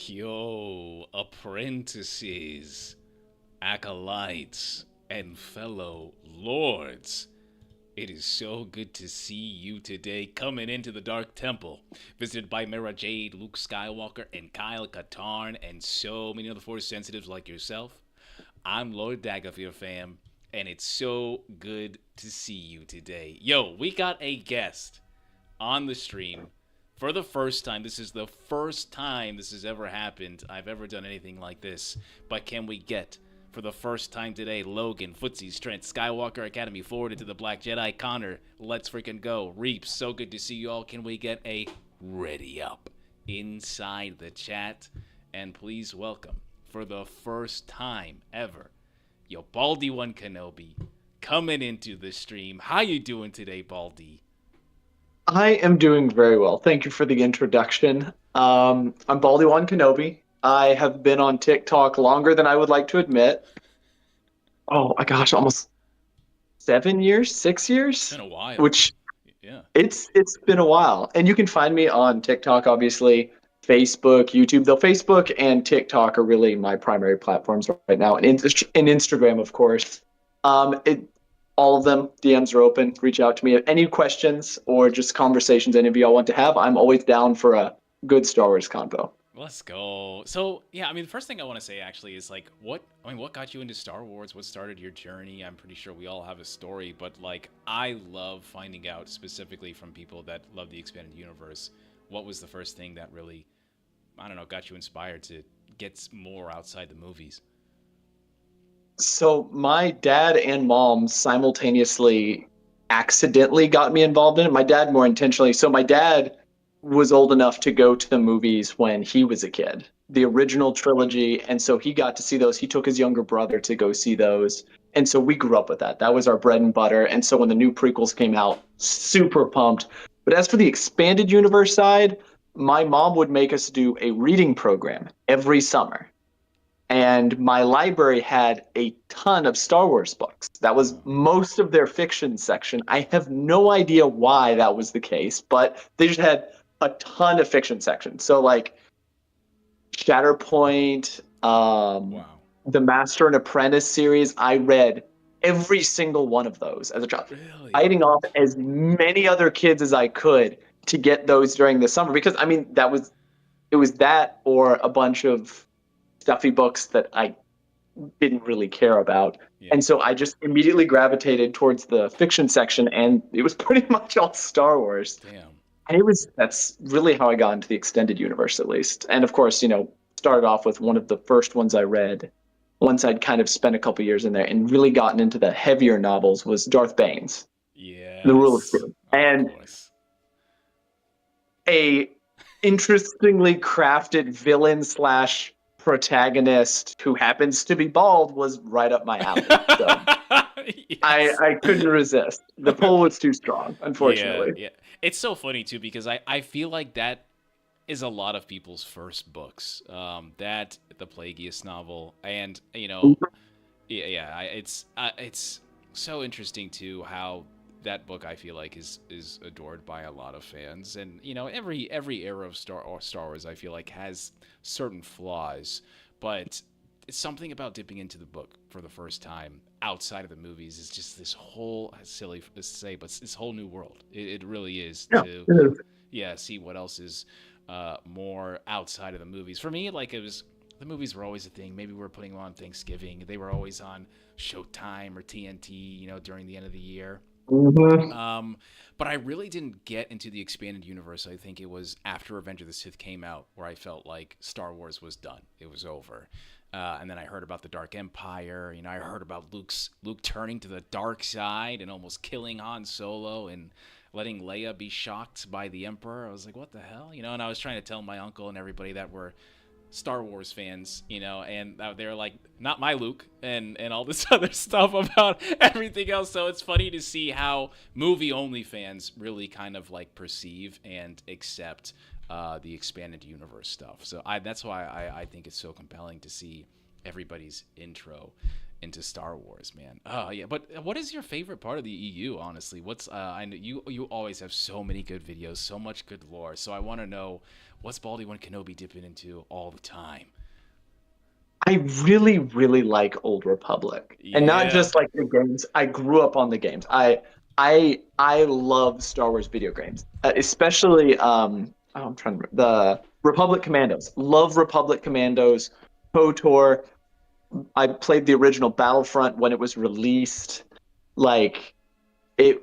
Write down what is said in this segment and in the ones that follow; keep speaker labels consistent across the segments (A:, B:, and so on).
A: Yo, apprentices, acolytes, and fellow lords. It is so good to see you today coming into the Dark Temple, visited by Mara Jade, Luke Skywalker, and Kyle Katarn, and so many other Force sensitives like yourself. I'm Lord Dagovere, fam, and it's so good to see you today. Yo, we got a guest on the stream for the first time. This is the first time this has ever happened. I've ever done anything like this. But can we get, for the first time today, Logan, Footsies, Trent, Skywalker Academy, forwarded to the Black Jedi, Connor, let's freaking go. Reaps, so good to see you all. Can we get a ready up inside the chat? And please welcome, for the first time ever, yo, Baldywankenobi coming into the stream. How you doing today, Baldy?
B: I am doing very well. Thank you for the introduction. I'm Baldywan Kenobi. I have been on TikTok longer than I would like to admit. Oh my gosh, almost 7 years, six
A: It's been
B: years,
A: a while.
B: which
A: Yeah.
B: it's been a while. And you can find me on TikTok, obviously, Facebook, YouTube. Though Facebook and TikTok are really my primary platforms right now, and Instagram, of course. It all of them DMs are open. Reach out to me. Any questions or just conversations any of y'all want to have, I'm always down for a good Star Wars convo.
A: Let's go. So, yeah, I mean, the first thing I want to say actually is like, what got you into Star Wars? What started your journey? I'm pretty sure we all have a story, but like, I love finding out specifically from people that love the expanded universe. What was the first thing that really, I don't know, got you inspired to get more outside the movies?
B: So my dad and mom simultaneously accidentally got me involved in it. My dad more intentionally. So my dad was old enough to go to the movies when he was a kid, the original trilogy, and so he got to see those. He took his younger brother to go see those. And so we grew up with that. That was our bread and butter. And so when the new prequels came out, super pumped. But as for the expanded universe side, my mom would make us do a reading program every summer, and my library had a ton of Star Wars books. That was most of their fiction section. I have no idea why that was the case, but they just had a ton of fiction sections. So like Shatterpoint,
A: Wow.
B: the Master and Apprentice series, I read every single one of those as a child,
A: Really?
B: fighting off as many other kids as I could to get those during the summer, because I mean it was that or a bunch of stuffy books that I didn't really care about.
A: Yeah.
B: And so I just immediately gravitated towards the fiction section, and it was pretty much all Star Wars.
A: Damn.
B: And that's really how I got into the extended universe, at least. And of course, started off with one of the first ones I read once I'd kind of spent a couple years in there and really gotten into the heavier novels was Darth Bane's The Rule of
A: Yes.
B: Two.
A: Of
B: And
A: course.
B: a interestingly crafted villain slash protagonist who happens to be bald was right up my alley. So I
A: Yes.
B: I couldn't resist. The pull was too strong,
A: Yeah,
B: unfortunately.
A: yeah. It's so funny too because I feel like that is a lot of people's first books. That the Plagueis novel, and yeah, yeah. It's so interesting too how that book I feel like is adored by a lot of fans, and every era of Star Wars I feel like has certain flaws, but it's something about dipping into the book for the first time outside of the movies is just this whole silly to say, but this whole new world. It really is
B: Yeah,
A: to
B: it is.
A: yeah see what else is more outside of the movies. For me, like it was the movies were always a thing. Maybe we were putting them on Thanksgiving. They were always on Showtime or TNT, during the end of the year.
B: Mhm.
A: Um, but I really didn't get into the expanded universe. I think it was after Revenge of the Sith came out where I felt like Star Wars was done. It was over. And then I heard about the Dark Empire. I heard about Luke turning to the dark side and almost killing Han Solo and letting Leia be shocked by the Emperor. I was like, what the hell? And I was trying to tell my uncle and everybody that were Star Wars fans, and they're like, not my Luke, and all this other stuff about everything else. So it's funny to see how movie only fans really kind of like perceive and accept the expanded universe stuff. So that's why I think it's so compelling to see everybody's intro into Star Wars, man. Oh yeah, but what is your favorite part of the EU? Honestly, what's I know you always have so many good videos, so much good lore. So I want to know what's Baldywankenobi dipping into all the time.
B: I really, really like Old Republic, and not
A: Yeah.
B: just like the games. I grew up on the games. I love Star Wars video games, especially I'm trying to remember, the Republic Commandos. Love Republic Commandos, KOTOR. I played the original Battlefront when it was released. Like it,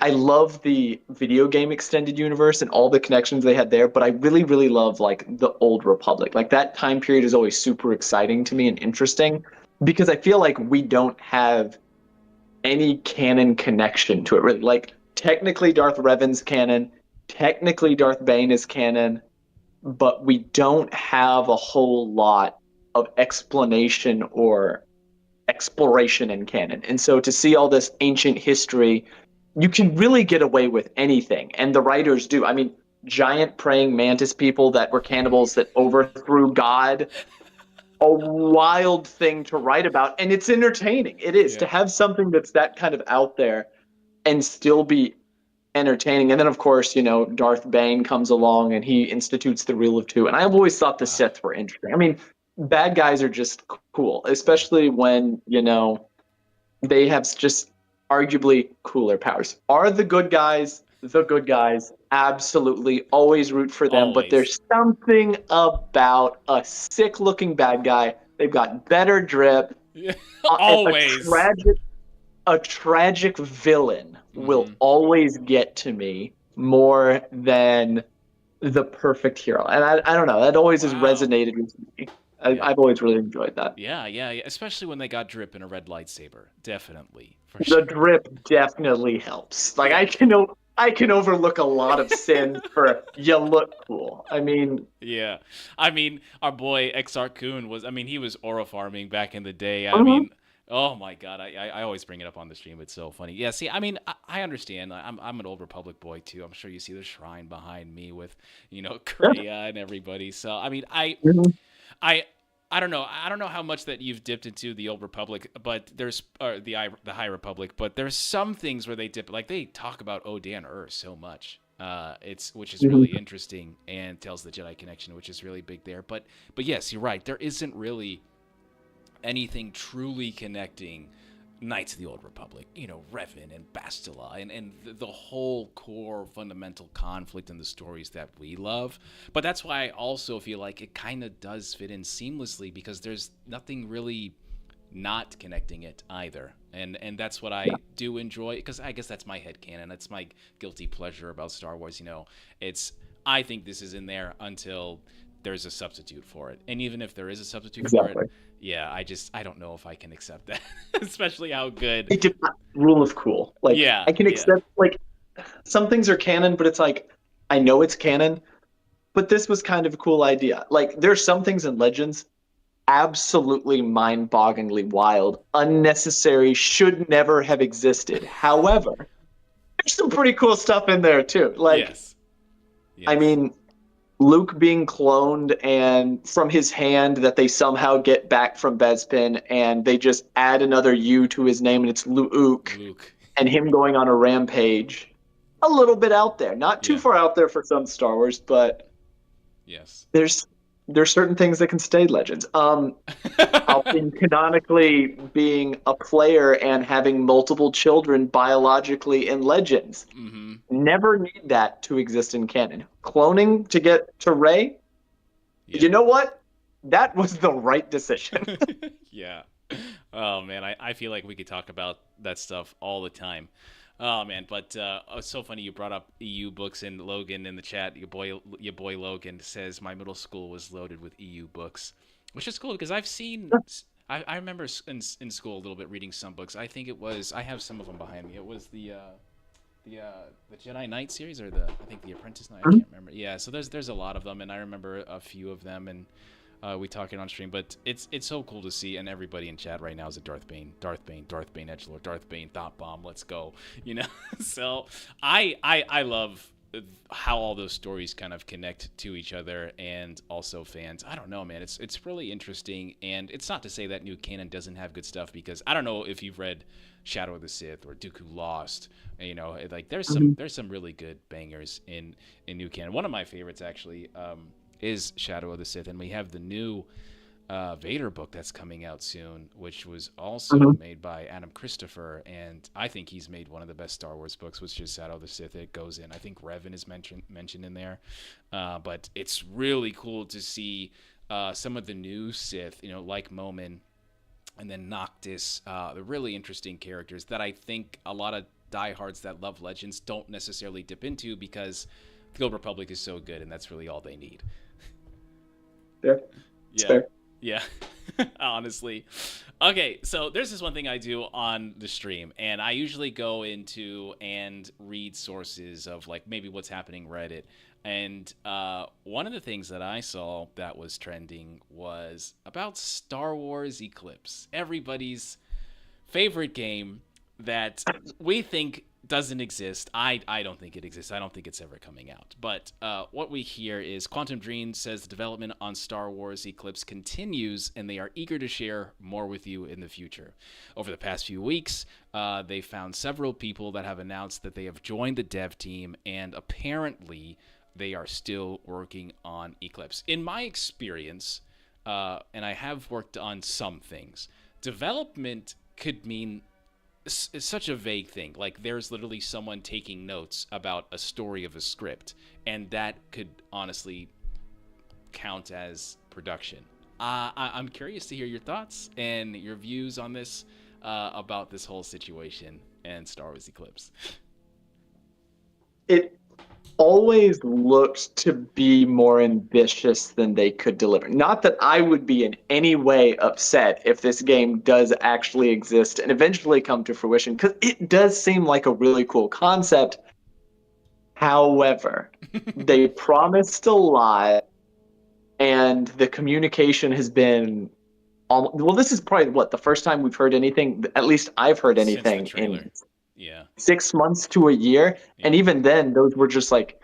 B: I love the video game extended universe and all the connections they had there, but I really, really love like the Old Republic. Like that time period is always super exciting to me and interesting because I feel like we don't have any canon connection to it. Really, like technically Darth Revan's canon, technically Darth Bane is canon, but we don't have a whole lot of explanation or exploration in canon. And so to see all this ancient history, you can really get away with anything. And the writers do. I mean, giant praying mantis people that were cannibals that overthrew God, a wild thing to write about. And it's entertaining. It is to
A: Yeah.
B: have something that's that kind of out there and still be entertaining. And then, of course, Darth Bane comes along and he institutes the rule of two. And I've always thought the Sith were interesting. I mean, bad guys are just cool,
A: Yeah.
B: especially when, they have just arguably cooler powers. Are the good guys the good guys? Absolutely. Always root for them. But
A: Always.
B: there's something about a sick looking bad guy. They've got better drip.
A: Yeah.
B: And
A: Always.
B: a tragic villain will
A: Mm-hmm.
B: always get to me more than the perfect hero. And I don't know. That always has
A: Wow.
B: resonated with me.
A: Yeah.
B: I've always really enjoyed that.
A: Yeah, yeah, yeah. Especially when they got drip in a red lightsaber. Definitely. For
B: The
A: sure.
B: drip definitely helps. Like
A: Yeah.
B: I can overlook a lot of sins for you look cool. I mean,
A: Yeah. I mean, our boy XR Kun was, I mean, he was aura farming back in the day. I
B: mhm,
A: mean, oh my God. I always bring it up on the stream. It's so funny. Yeah, see, I mean, I understand. I'm an Old Republic boy too. I'm sure you see the shrine behind me with,
B: yeah,
A: Kreia and everybody. So, I mean,
B: mhm,
A: I I don't know. I don't know how much that you've dipped into the Old Republic, but there's the High Republic. But there's some things where they dip, like they talk about Odan so much. It's which is
B: mhm.
A: really interesting and tells the Jedi connection, which is really big there. But yes, you're right. There isn't really anything truly connecting Knights of the Old Republic, Revan and Bastila and the whole core fundamental conflict in the stories that we love. But that's why I also feel like it kind of does fit in seamlessly because there's nothing really not connecting it either. And that's what I do enjoy because I guess that's my headcanon. That's my guilty pleasure about Star Wars. It's I think this is in there until there's a substitute for it. And even if there is a substitute for it,
B: Exactly.
A: yeah, I don't know if I can accept that, especially how good.
B: It did rule of cool. Like
A: Yeah,
B: I can
A: yeah.
B: accept like some things are canon, but it's like I know it's canon, but this was kind of a cool idea. Like there's some things in Legends absolutely mind-bogglingly wild, unnecessary, should never have existed. However, there's some pretty cool stuff in there too. Like
A: Yes.
B: I
A: Yes.
B: mean, Luke being cloned and from his hand that they somehow get back from Bespin and they just add another U to his name and it's Luke
A: Luke.
B: and him going on a rampage. A little bit out there. Not too
A: Yeah.
B: far out there for some Star Wars, but
A: Yes.
B: there's certain things that can stay legends. Palpatine canonically being a player and having multiple children biologically in Legends.
A: Mhm.
B: Never need that to exist in canon. Cloning to get to Rey,
A: Yeah.
B: you know what? That was the right decision.
A: Yeah. Oh man, I feel like we could talk about that stuff all the time. Oh man, but it's so funny you brought up EU books and Logan in the chat. Your boy Logan says my middle school was loaded with EU books, which is cool because I've seen. I remember in school a little bit reading some books. I think it was I have some of them behind me. It was the Jedi Knight series or I think the Apprentice Knight. I can't remember. Yeah, so there's a lot of them, and I remember a few of them, and we talking on stream. But it's so cool to see, and everybody in chat right now is a Darth Bane, Edgelord, Darth Bane, Thought Bomb. Let's go, So I love how all those stories kind of connect to each other, and also fans. I don't know, man. It's really interesting, and it's not to say that new canon doesn't have good stuff, because I don't know if you've read Shadow of the Sith or Dooku Lost. You know, like there's some really good bangers in new canon. One of my favorites actually is Shadow of the Sith, and we have the new Vader book that's coming out soon, which was also made by Adam Christopher, and I think he's made one of the best Star Wars books, which is Shadow of the Sith. It goes in, I think Revan is mentioned in there, but it's really cool to see some of the new Sith, you know, like Momin, and then Noctis, the really interesting characters that I think a lot of diehards that love Legends don't necessarily dip into, because the Old Republic is so good, and that's really all they need.
B: Yeah.
A: Yeah.
B: Fair.
A: Yeah, honestly. Okay, so there's this one thing I do on the stream, and I usually go into and read sources of like maybe what's happening Reddit. And one of the things that I saw that was trending was about Star Wars Eclipse, everybody's favorite game that we think doesn't exist. I don't think it exists. I don't think it's ever coming out. But what we hear is Quantum Dream says the development on Star Wars Eclipse continues, and they are eager to share more with you in the future. Over the past few weeks, they found several people that have announced that they have joined the dev team, and apparently they are still working on Eclipse. In my experience, and I have worked on some things, development could mean it's such a vague thing. Like, there's literally someone taking notes about a story of a script, and that could honestly count as production. I'm curious to hear your thoughts and your views on this, about this whole situation and Star Wars Eclipse.
B: It always looked to be more ambitious than they could deliver. Not that I would be in any way upset if this game does actually exist and eventually come to fruition, because it does seem like a really cool concept. However, they promised a lot, and the communication has been well, this is probably the first time we've heard anything, at least I've heard anything in 6 months to a year. And even then, those were just like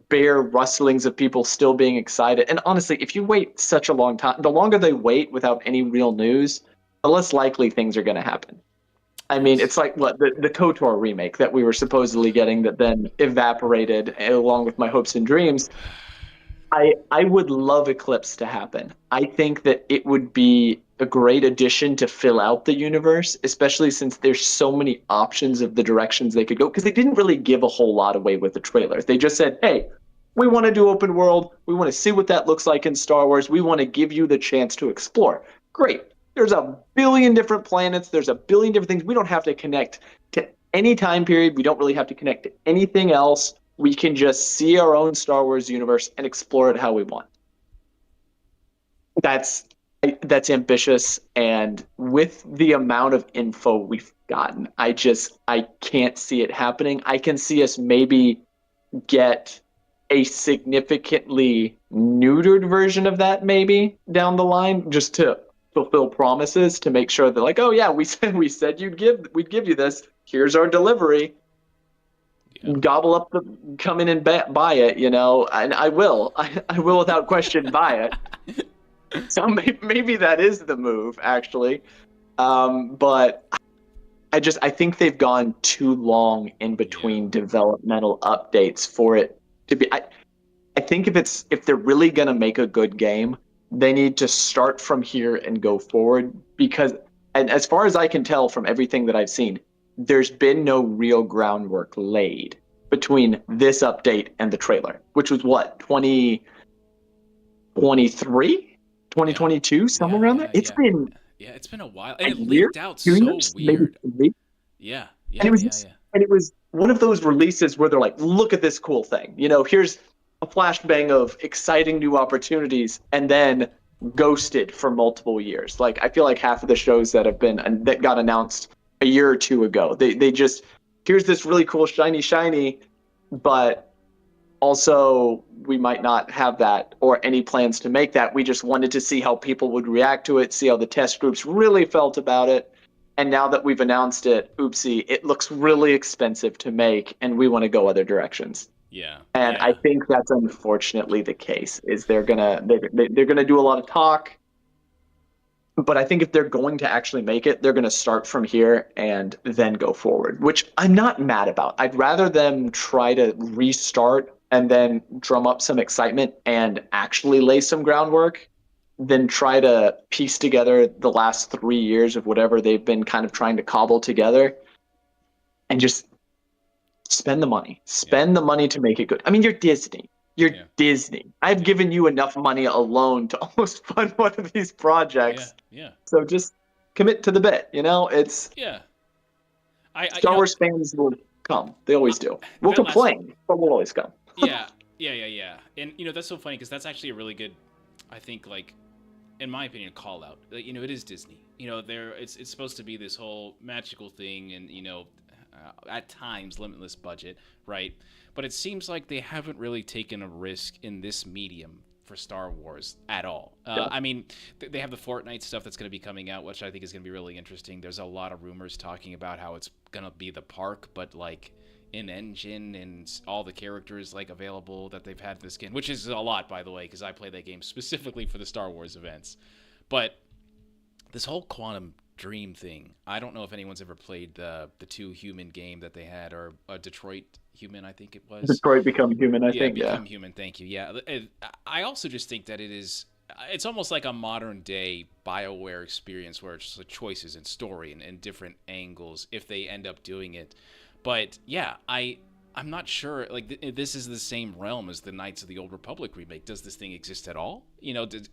B: bare rustlings of people still being excited. And honestly, if you wait such a long time, the longer they wait without any real news, the less likely things are going to happen. I mean, it's like the KOTOR remake that we were supposedly getting that then evaporated along with my hopes and dreams. I would love Eclipse to happen. I think that it would be a great addition to fill out the universe, especially since there's so many options of the directions they could go, because they didn't really give a whole lot away with the trailers. They just said, hey, we want to do open world. We want to see what that looks like in Star Wars. We want to give you the chance to explore. Great. There's a billion different planets. There's a billion different things. We don't have to connect to any time period. We don't really have to connect to anything else. We can just see our own Star Wars universe and explore it how we want. That's ambitious, and with the amount of info we've gotten, I can't see it happening. I can see us maybe get a significantly neutered version of that maybe down the line, just to fulfill promises, to make sure that, like, oh yeah, we said we'd give you this. Here's our delivery. Gobble up come in and buy it, you know, and I will without question buy it. So maybe that is the move, actually. But I think they've gone too long in between developmental updates for it to be. I think if they're really gonna make a good game, they need to start from here and go forward, because, and as far as I can tell from everything that I've seen, there's been no real groundwork laid between this update and the trailer, which was what, 2023, 2022, somewhere around there. It's been
A: a while, and it leaked out so weird. And
B: it was one of those releases where they're like, look at this cool thing, you know, here's a flashbang of exciting new opportunities, and then ghosted for multiple years. Like, I feel like half of the shows that got announced a year or two ago, they just, here's this really cool shiny, but also we might not have that or any plans to make that. We just wanted to see how people would react to it, see how the test groups really felt about it. And now that we've announced it, oopsie, it looks really expensive to make, and we want to go other directions.
A: Yeah.
B: And I
A: Yeah.
B: think that's unfortunately the case. Is they're gonna do a lot of talk, but I think if they're going to actually make it, they're gonna start from here and then go forward, which I'm not mad about. I'd rather them try to restart and then drum up some excitement and actually lay some groundwork than try to piece together the last 3 years of whatever they've been kind of trying to cobble together and just spend the money.
A: Yeah.
B: Spend the money to make it good. I mean, you're Disney. You're
A: Yeah.
B: Disney. I've given you enough money alone to almost fund one of these
A: Yeah.
B: projects.
A: Yeah.
B: So just commit to the bit. It's
A: Yeah.
B: Star Wars fans will come. They always do. We'll
A: that last
B: complain, but we'll always come.
A: Yeah, yeah. And that's so funny because that's actually a really good, I think, like, in my opinion, call out. Like, it is Disney. It's supposed to be this whole magical thing, and at times limitless budget, right? But it seems like they haven't really taken a risk in this medium for Star Wars at all.
B: Yeah.
A: I mean, they have the Fortnite stuff that's going to be coming out, which I think is going to be really interesting. There's a lot of rumors talking about how it's going to be the park, but like in engine and all the characters like available that they've had this game, which is a lot, by the way, because I play that game specifically for the Star Wars events. But this whole Quantum Dream thing, I don't know if anyone's ever played the 2 Human game that they had, or Detroit Human, I think it was.
B: Detroit Become Human, I
A: Yeah,
B: think.
A: Become Human. Thank you. Yeah, I also just think that it's almost like a modern day BioWare experience where it's just choices and story and different angles if they end up doing it. But yeah, I'm not sure. Like, this is the same realm as the Knights of the Old Republic remake. Does this thing exist at all?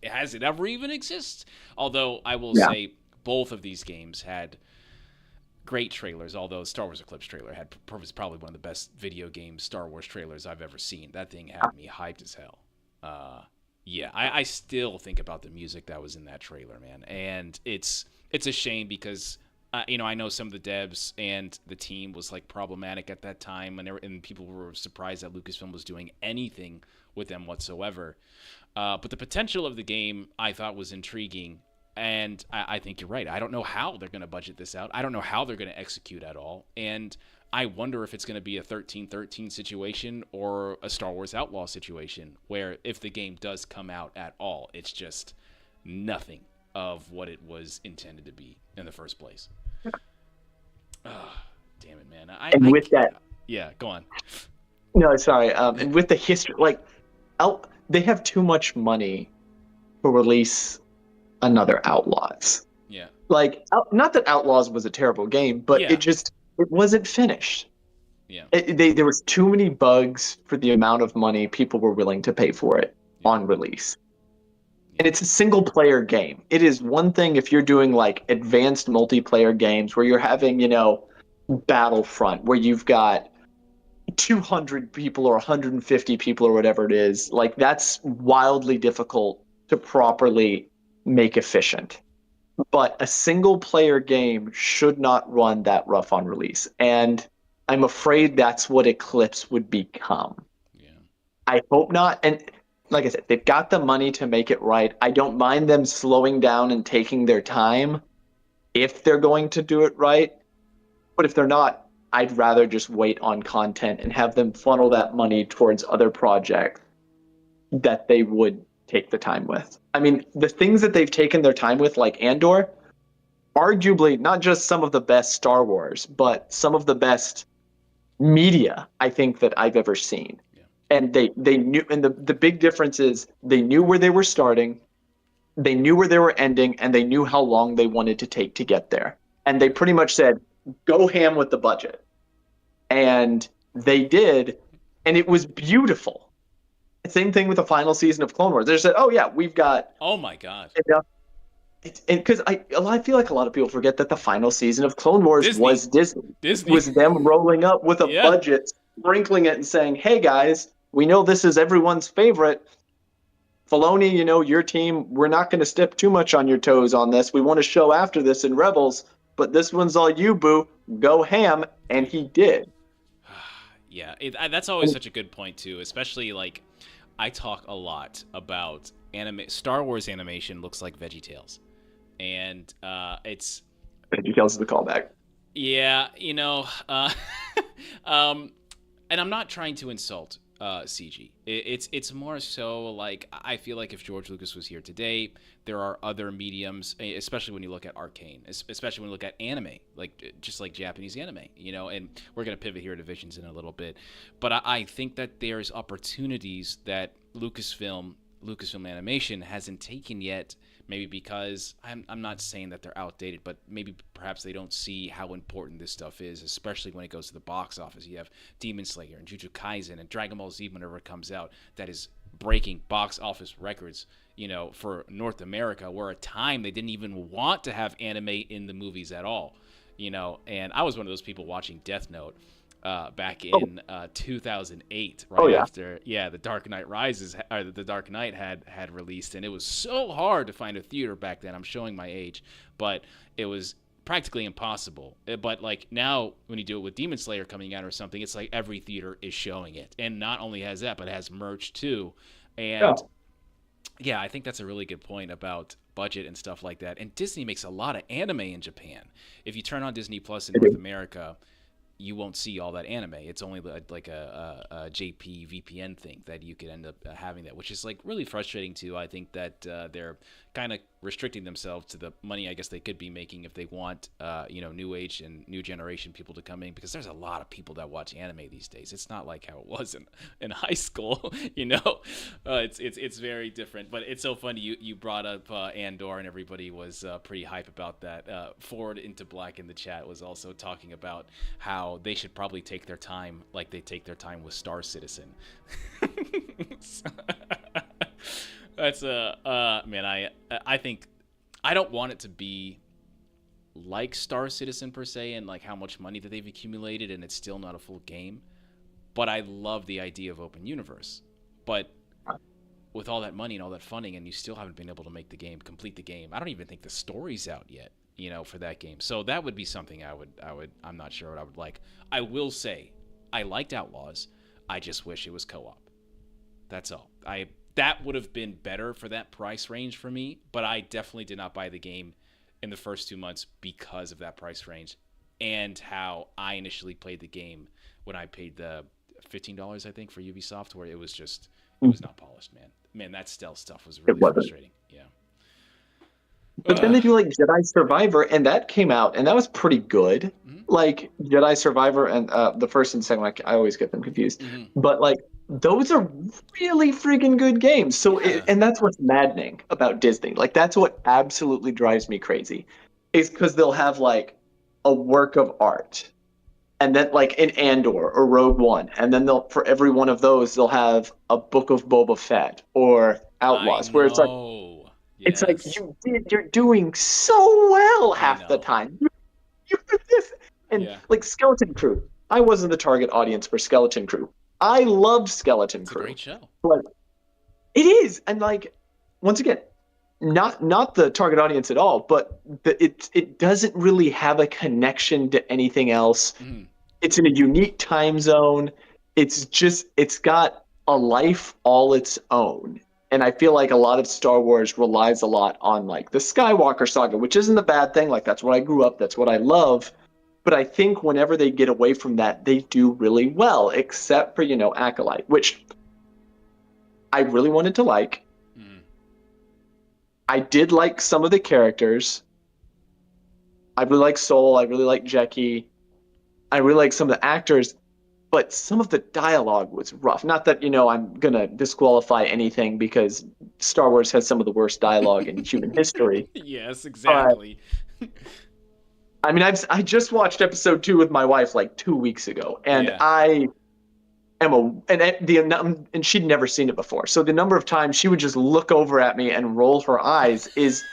A: Has it ever even exist? Although I will say both of these games had great trailers. Although Star Wars Eclipse trailer was probably one of the best video game Star Wars trailers I've ever seen. That thing had me hyped as hell. Yeah, I still think about the music that was in that trailer, man, and it's a shame because. I know some of the devs and the team was like problematic at that time, and people were surprised that Lucasfilm was doing anything with them whatsoever. But the potential of the game I thought was intriguing, and I think you're right. I don't know how they're going to budget this out. I don't know how they're going to execute at all, and I wonder if it's going to be a 13-13 situation or a Star Wars Outlaw situation, where if the game does come out at all, it's just nothing of what it was intended to be in the first place. Oh, damn it, man. Yeah, go on.
B: No, sorry. And with the history, like, they have too much money to release another Outlaws.
A: Yeah.
B: Like, not that Outlaws was a terrible game, but it wasn't finished.
A: Yeah.
B: There was too many bugs for the amount of money people were willing to pay for it on release. And it's a single player game. It is one thing if you're doing like advanced multiplayer games where you're having, Battlefront, where you've got 200 people or 150 people or whatever it is. Like, that's wildly difficult to properly make efficient. But a single player game should not run that rough on release. And I'm afraid that's what Eclipse would become.
A: Yeah.
B: I hope not. And like I said, they've got the money to make it right. I don't mind them slowing down and taking their time if they're going to do it right. But if they're not, I'd rather just wait on content and have them funnel that money towards other projects that they would take the time with. I mean, the things that they've taken their time with, like Andor, arguably not just some of the best Star Wars, but some of the best media I think that I've ever seen. And they knew, and the big difference is they knew where they were starting, they knew where they were ending, and they knew how long they wanted to take to get there. And they pretty much said, go ham with the budget. And they did, and it was beautiful. Same thing with the final season of Clone Wars. They said, oh yeah, we've got...
A: Oh my God.
B: Because I feel like a lot of people forget that the final season of Clone Wars was Disney. It was them rolling up with a budget, sprinkling it and saying, hey guys, we know this is everyone's favorite. Filoni, your team, we're not going to step too much on your toes on this. We want to show after this in Rebels, but this one's all you, boo. Go ham. And he did.
A: Yeah, that's always such a good point, too, especially, like, I talk a lot about Star Wars animation looks like VeggieTales. And it's...
B: VeggieTales is the callback.
A: Yeah, and I'm not trying to insult CG. It's more so like I feel like if George Lucas was here today, there are other mediums, especially when you look at Arcane, especially when you look at anime, like just like Japanese anime, you know. And we're gonna pivot here to Visions in a little bit, but I think that there's opportunities that Lucasfilm Animation hasn't taken yet. Maybe because I'm not saying that they're outdated, but maybe perhaps they don't see how important this stuff is, especially when it goes to the box office. You have Demon Slayer and Jujutsu Kaisen and Dragon Ball Z whenever it comes out, that is breaking box office records, you know, for North America, where at time they didn't even want to have anime in the movies at all, you know. And I was one of those people watching Death Note back in 2008, right after the Dark Knight Rises, or the Dark Knight had released, and it was so hard to find a theater back then. I'm showing my age, but it was practically impossible. But like now, when you do it with Demon Slayer coming out or something, it's like every theater is showing it, and not only has that, but it has merch too. And yeah, I think that's a really good point about budget and stuff like that. And Disney makes a lot of anime in Japan. If you turn on Disney Plus in North America, you won't see all that anime. It's only like a JP VPN thing that you could end up having that, which is like really frustrating too. I think that they're kind of restricting themselves to the money I guess they could be making if they want you know, new age and new generation people to come in, because there's a lot of people that watch anime these days. It's not like how it was in high school, you know. It's very different. But it's so funny you brought up Andor, and everybody was pretty hype about that. Forward into Black in the chat was also talking about how they should probably take their time like they take their time with Star Citizen. That's man, I think I don't want it to be like Star Citizen per se, and like how much money that they've accumulated and it's still not a full game. But I love the idea of open universe. But with all that money and all that funding, and you still haven't been able to make the game, complete the game. I don't even think the story's out yet, you know, for that game. So that would be something I'm not sure what I would like. I will say I liked Outlaws. I just wish it was co-op. That's all. That would have been better for that price range for me, but I definitely did not buy the game in the first 2 months because of that price range and how I initially played the game when I paid the $15, I think, for Ubisoft, where it was not polished, man. Man, that stealth stuff was really frustrating. Yeah.
B: But then they do like Jedi Survivor, and that came out, and that was pretty good. Mm-hmm. Like Jedi Survivor and the first and second, like I always get them confused. Mm-hmm. But like those are really freaking good games. So and that's what's maddening about Disney. Like that's what absolutely drives me crazy, is because they'll have like a work of art, and then like an Andor or Rogue One, and then they'll, for every one of those, they'll have a Book of Boba Fett or Outlaws, where it's like. Yes. It's like you're doing so well half the time. You did this, and like Skeleton Crew. I wasn't the target audience for Skeleton Crew. I loved Skeleton Crew.
A: It's a great show.
B: But it is, and like once again, not the target audience at all. But it doesn't really have a connection to anything else. Mm. It's in a unique time zone. It's got a life all its own. And I feel like a lot of Star Wars relies a lot on like the Skywalker saga, which isn't a bad thing. Like that's what I grew up, that's what I love. But I think whenever they get away from that, they do really well, except for, you know, Acolyte, which I really wanted to like. Mm. I did like some of the characters. I really like Soul. I really like Jackie. I really like some of the actors. But some of the dialogue was rough. Not that, you know, I'm going to disqualify anything because Star Wars has some of the worst dialogue in human history.
A: Yes, exactly.
B: I mean, I just watched episode 2 with my wife like 2 weeks ago, and I am and she'd never seen it before. So the number of times she would just look over at me and roll her eyes is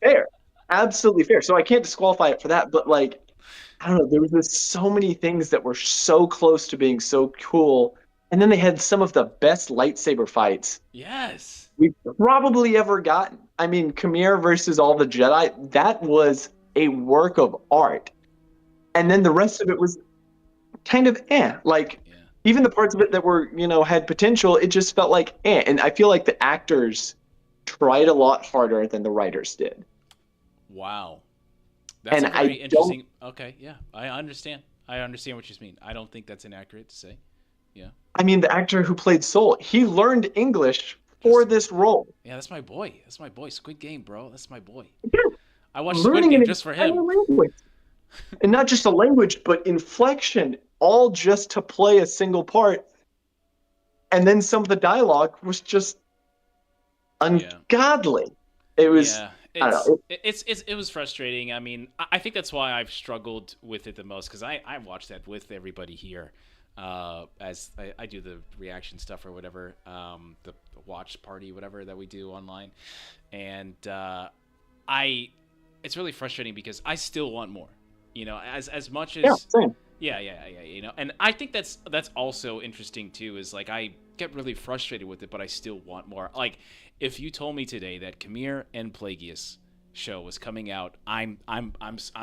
B: fair. Absolutely fair. So I can't disqualify it for that, but like, I don't know, there was just so many things that were so close to being so cool. And then they had some of the best lightsaber fights we've probably ever gotten. I mean, Khmer versus all the Jedi, that was a work of art. And then the rest of it was kind of like even the parts of it that were, you know, had potential, it just felt like And I feel like the actors tried a lot harder than the writers did.
A: Wow. That's a very interesting. Okay, yeah, I understand. I understand what you mean. I don't think that's inaccurate to say. Yeah.
B: I mean, the actor who played Soul, he learned English
A: Just
B: for this role.
A: Yeah, that's my boy. That's my boy. Squid Game, bro. That's my boy.
B: Yeah,
A: I watched Squid
B: learning an
A: Game just for
B: entire
A: him.
B: language. And not just a language, but inflection, all just to play a single part. And then some of the dialogue was just
A: Yeah.
B: ungodly. It was,
A: Yeah,
B: I don't know.
A: it was frustrating. I mean, I think that's why I've struggled with it the most because I watched that with everybody here, as I do the reaction stuff or whatever, the watch party whatever that we do online, and I it's really frustrating because I still want more, as much
B: Yeah,
A: as
B: same.
A: yeah, and I think that's also interesting too. Is like I get really frustrated with it, but I still want more. Like if you told me today that Khmer and Plagueis show was coming out, I'm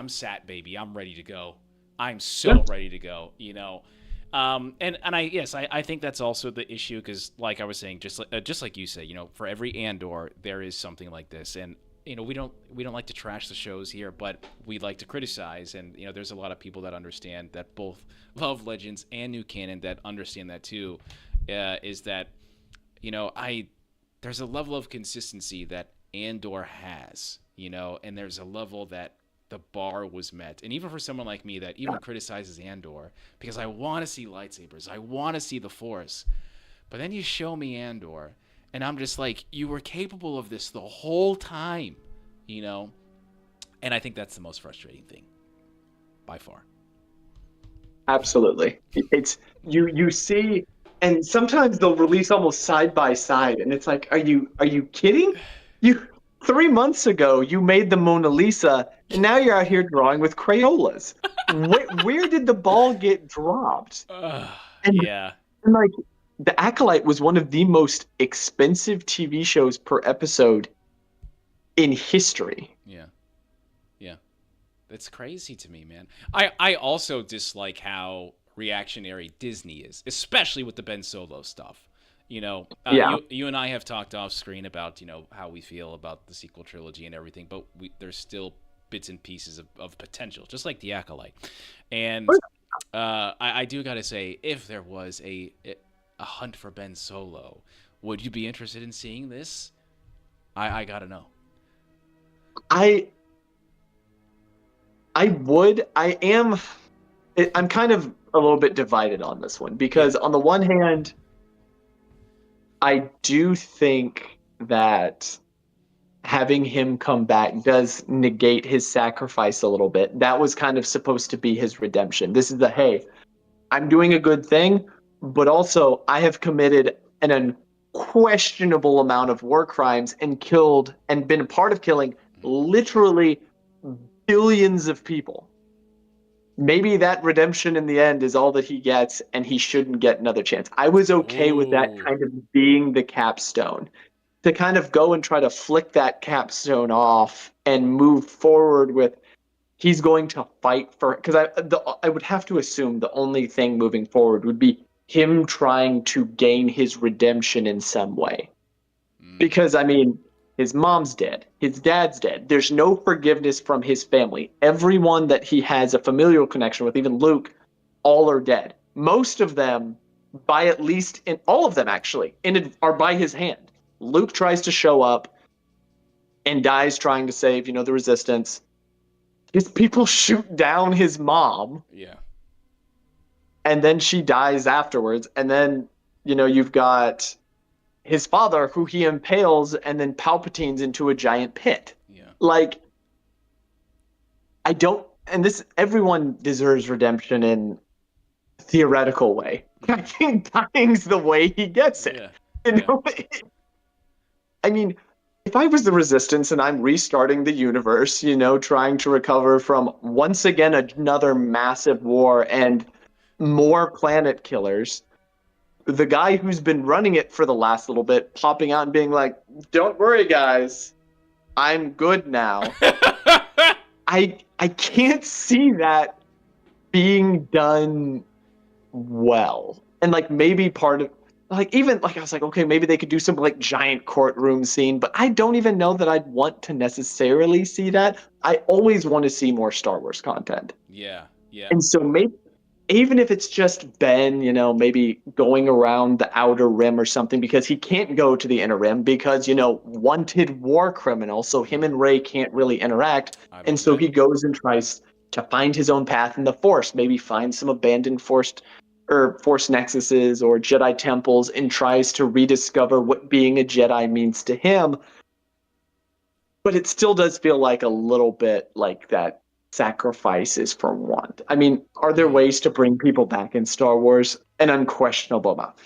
A: sat, baby. I'm ready to go. I'm
B: Yeah.
A: so ready to go. And I think that's also the issue because like I was saying, just like you say, for every Andor there is something like this, and we don't like to trash the shows here, but we like to criticize, and there's a lot of people that understand that both love Legends and new canon that understand that too. Is that I there's a level of consistency that Andor has, and there's a level that the bar was met, and even for someone like me that even criticizes Andor because I want to see lightsabers, I want to see the Force, but then you show me Andor. And I'm just like, you were capable of this the whole time, And I think that's the most frustrating thing, by far.
B: Absolutely. It's you see, and sometimes they'll release almost side by side, and it's like, are you kidding? You 3 months ago you made the Mona Lisa, and now you're out here drawing with Crayolas. Where did the ball get dropped? And,
A: Yeah.
B: and like The Acolyte was one of the most expensive TV shows per episode in history.
A: Yeah. Yeah. That's crazy to me, man. I also dislike how reactionary Disney is, especially with the Ben Solo stuff.
B: Yeah.
A: You and I have talked off screen about how we feel about the sequel trilogy and everything, but there's still bits and pieces of potential, just like the Acolyte. And I do gotta say, if there was a hunt for Ben Solo, would you be interested in seeing this? I gotta know.
B: I would. I'm kind of a little bit divided on this one because on the one hand, I do think that having him come back does negate his sacrifice a little bit. That was kind of supposed to be his redemption. This is hey, I'm doing a good thing, but also I have committed an unquestionable amount of war crimes and killed and been a part of killing literally billions of people. Maybe that redemption in the end is all that he gets, and he shouldn't get another chance. I was okay with that kind of being the capstone, to kind of go and try to flick that capstone off and move forward with he's going to fight for, because I would have to assume the only thing moving forward would be him trying to gain his redemption in some way. Because I mean, his mom's dead, his dad's dead. There's no forgiveness from his family. Everyone that he has a familial connection with, even Luke, all are dead. Most of them, by at least in all of them actually, are by his hand. Luke tries to show up and dies trying to save, the resistance. His people shoot down his mom.
A: Yeah.
B: And then she dies afterwards. And then, you've got his father, who he impales and then Palpatine's into a giant pit.
A: Yeah.
B: Like, I don't, and this, everyone deserves redemption in a theoretical way. I think dying's the way he gets it.
A: Yeah.
B: I mean, if I was the Resistance and I'm restarting the universe, trying to recover from once again another massive war and more planet killers, the guy who's been running it for the last little bit popping out and being like, "Don't worry, guys, I'm good now." I can't see that being done well. And maybe part of even I was like, okay, maybe they could do some giant courtroom scene, but I don't even know that I'd want to necessarily see that. I always want to see more Star Wars content.
A: Yeah.
B: And so maybe even if it's just Ben, maybe going around the outer rim or something, because he can't go to the inner rim because, wanted war criminal. So him and Rey can't really interact. And so he goes and tries to find his own path in the Force, maybe find some abandoned Force nexuses or Jedi temples and tries to rediscover what being a Jedi means to him. But it still does feel like a little bit like that sacrifice is for want. I mean, are there ways to bring people back in Star Wars? An unquestionable amount.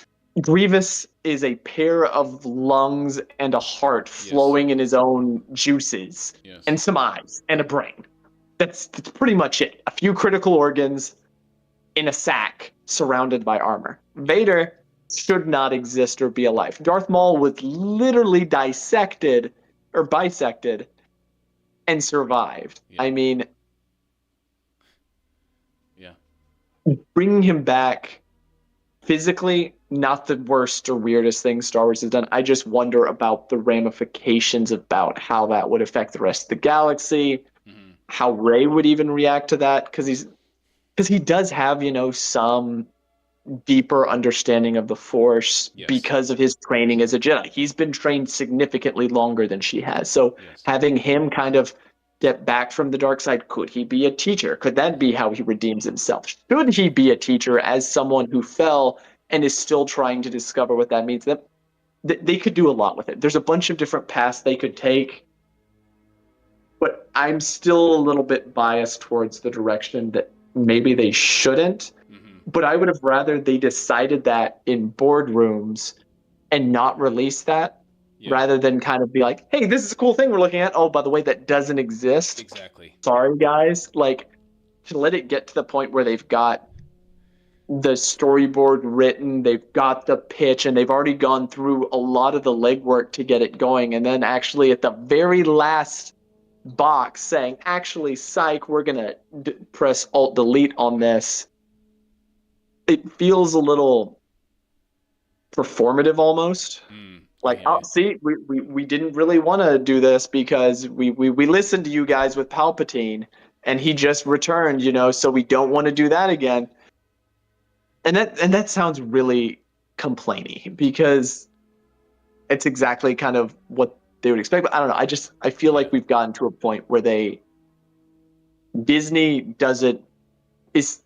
B: Grievous is a pair of lungs and a heart flowing in his own juices, and some eyes and a brain. That's pretty much it. A few critical organs in a sack surrounded by armor. Vader should not exist or be alive. Darth Maul was literally dissected or bisected and survived. I mean, bringing him back physically, not the worst or weirdest thing Star Wars has done. I just wonder about the ramifications about how that would affect the rest of the galaxy, how Rey would even react to that, because he does have, some deeper understanding of the Force because of his training as a Jedi. He's been trained significantly longer than she has. So having him kind of step back from the dark side, could he be a teacher? Could that be how he redeems himself? Should he be a teacher as someone who fell and is still trying to discover what that means? That they could do a lot with it. There's a bunch of different paths they could take, but I'm still a little bit biased towards the direction that maybe they shouldn't. But I would have rather they decided that in boardrooms and not release that, rather than kind of be like, hey, this is a cool thing we're looking at. Oh, by the way, that doesn't exist.
A: Exactly.
B: Sorry, guys. Like, to let it get to the point where they've got the storyboard written, they've got the pitch, and they've already gone through a lot of the legwork to get it going. And then actually at the very last box saying, actually, psych, we're going to press Alt-Delete on this. It feels a little performative almost. Like, oh, see, we didn't really want to do this because we listened to you guys with Palpatine and he just returned, so we don't want to do that again. And that sounds really complainy because it's exactly kind of what they would expect. But I don't know. I feel like we've gotten to a point where Disney is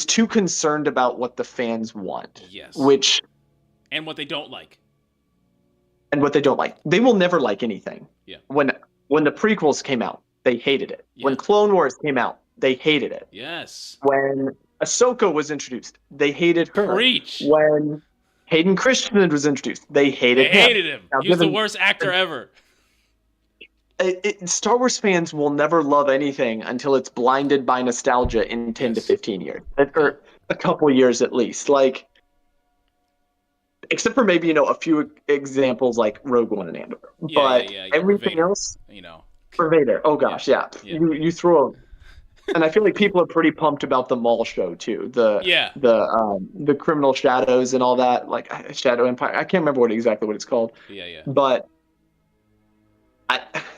B: too concerned about what the fans want.
A: Yes. And what they don't like.
B: And what they don't like. They will never like anything.
A: Yeah.
B: When the prequels came out, they hated it.
A: Yeah.
B: When Clone Wars came out, they hated it.
A: Yes.
B: When Ahsoka was introduced, they hated her.
A: Preach.
B: When Hayden Christensen was introduced, they hated him. Now,
A: he was the worst actor ever.
B: Star Wars fans will never love anything until it's blinded by nostalgia in 10 to 15 years. Or a couple years at least. Like, except for maybe, a few examples like Rogue One and Andor. But everything else, for Vader. Oh gosh, yeah. You throw and I feel like people are pretty pumped about the Maul show too. The Criminal Shadows and all that, like Shadow Empire. I can't remember exactly what it's called.
A: Yeah.
B: But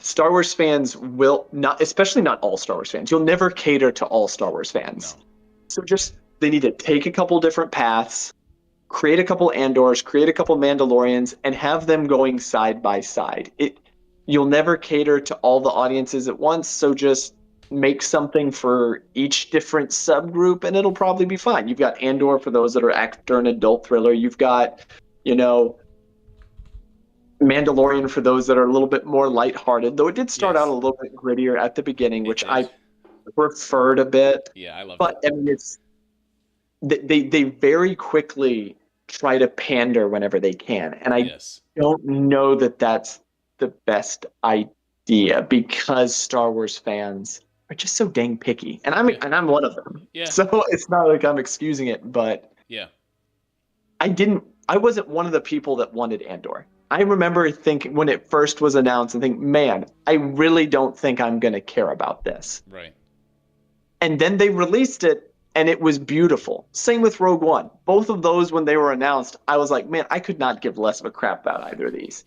B: Star Wars fans will not, especially not all Star Wars fans. You'll never cater to all Star Wars fans.
A: No.
B: So they need to take a couple different paths, create a couple Andors, create a couple Mandalorians, and have them going side by side. You'll never cater to all the audiences at once, so just make something for each different subgroup, and it'll probably be fine. You've got Andor for those that are actor and adult thriller. You've got, Mandalorian for those that are a little bit more lighthearted, though it did start out a little bit grittier at the beginning, which I preferred a bit.
A: Yeah, I love it.
B: But I mean, they very quickly try to pander whenever they can, and I don't know that that's the best idea because Star Wars fans are just so dang picky, and I'm one of them.
A: Yeah.
B: So it's not like I'm excusing it, but I wasn't one of the people that wanted Andor. I remember thinking when it first was announced and think, man, I really don't think I'm going to care about this.
A: Right.
B: And then they released it and it was beautiful. Same with Rogue One. Both of those, when they were announced, I was like, man, I could not give less of a crap about either of these.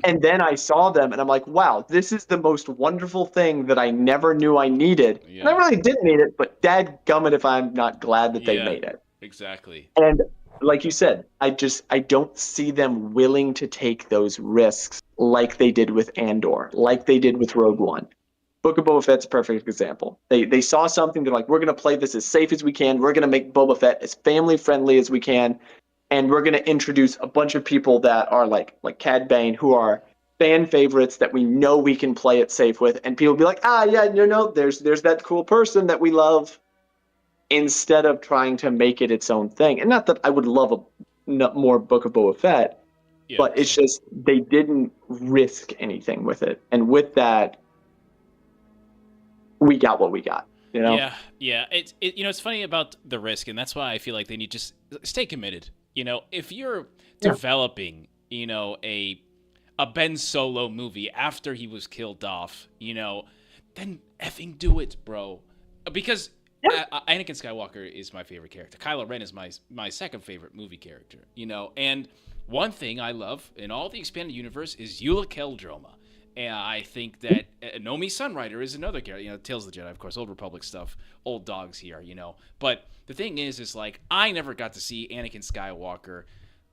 B: And then I saw them and I'm like, wow, this is the most wonderful thing that I never knew I needed. And I
A: Yeah.
B: really didn't need it, but dadgummit if I'm not glad that they
A: Yeah.
B: made it.
A: Exactly.
B: And like you said, I don't see them willing to take those risks like they did with Andor, like they did with Rogue One. Book of Boba Fett's a perfect example. They saw something, they're like, we're gonna play this as safe as we can, we're gonna make Boba Fett as family friendly as we can, and we're gonna introduce a bunch of people that are like Cad Bane, who are fan favorites that we know we can play it safe with, and people be like, yeah, no, there's that cool person that we love, instead of trying to make it its own thing. And not that I would love more Book of Boba Fett,
A: Yeah.
B: but it's
A: Same.
B: just they didn't risk anything with it. And with that, we got what we got. You know?
A: Yeah, yeah. It's funny about the risk, and that's why I feel like they need to just stay committed. If you're developing, a Ben Solo movie after he was killed off, then effing do it, bro. Because Anakin Skywalker is my favorite character. Kylo Ren is my second favorite movie character. And one thing I love in all the expanded universe is Eula Keldroma. And I think that Nomi Sunrider is another character. Tales of the Jedi, of course, Old Republic stuff, old dogs here, But the thing is like, I never got to see Anakin Skywalker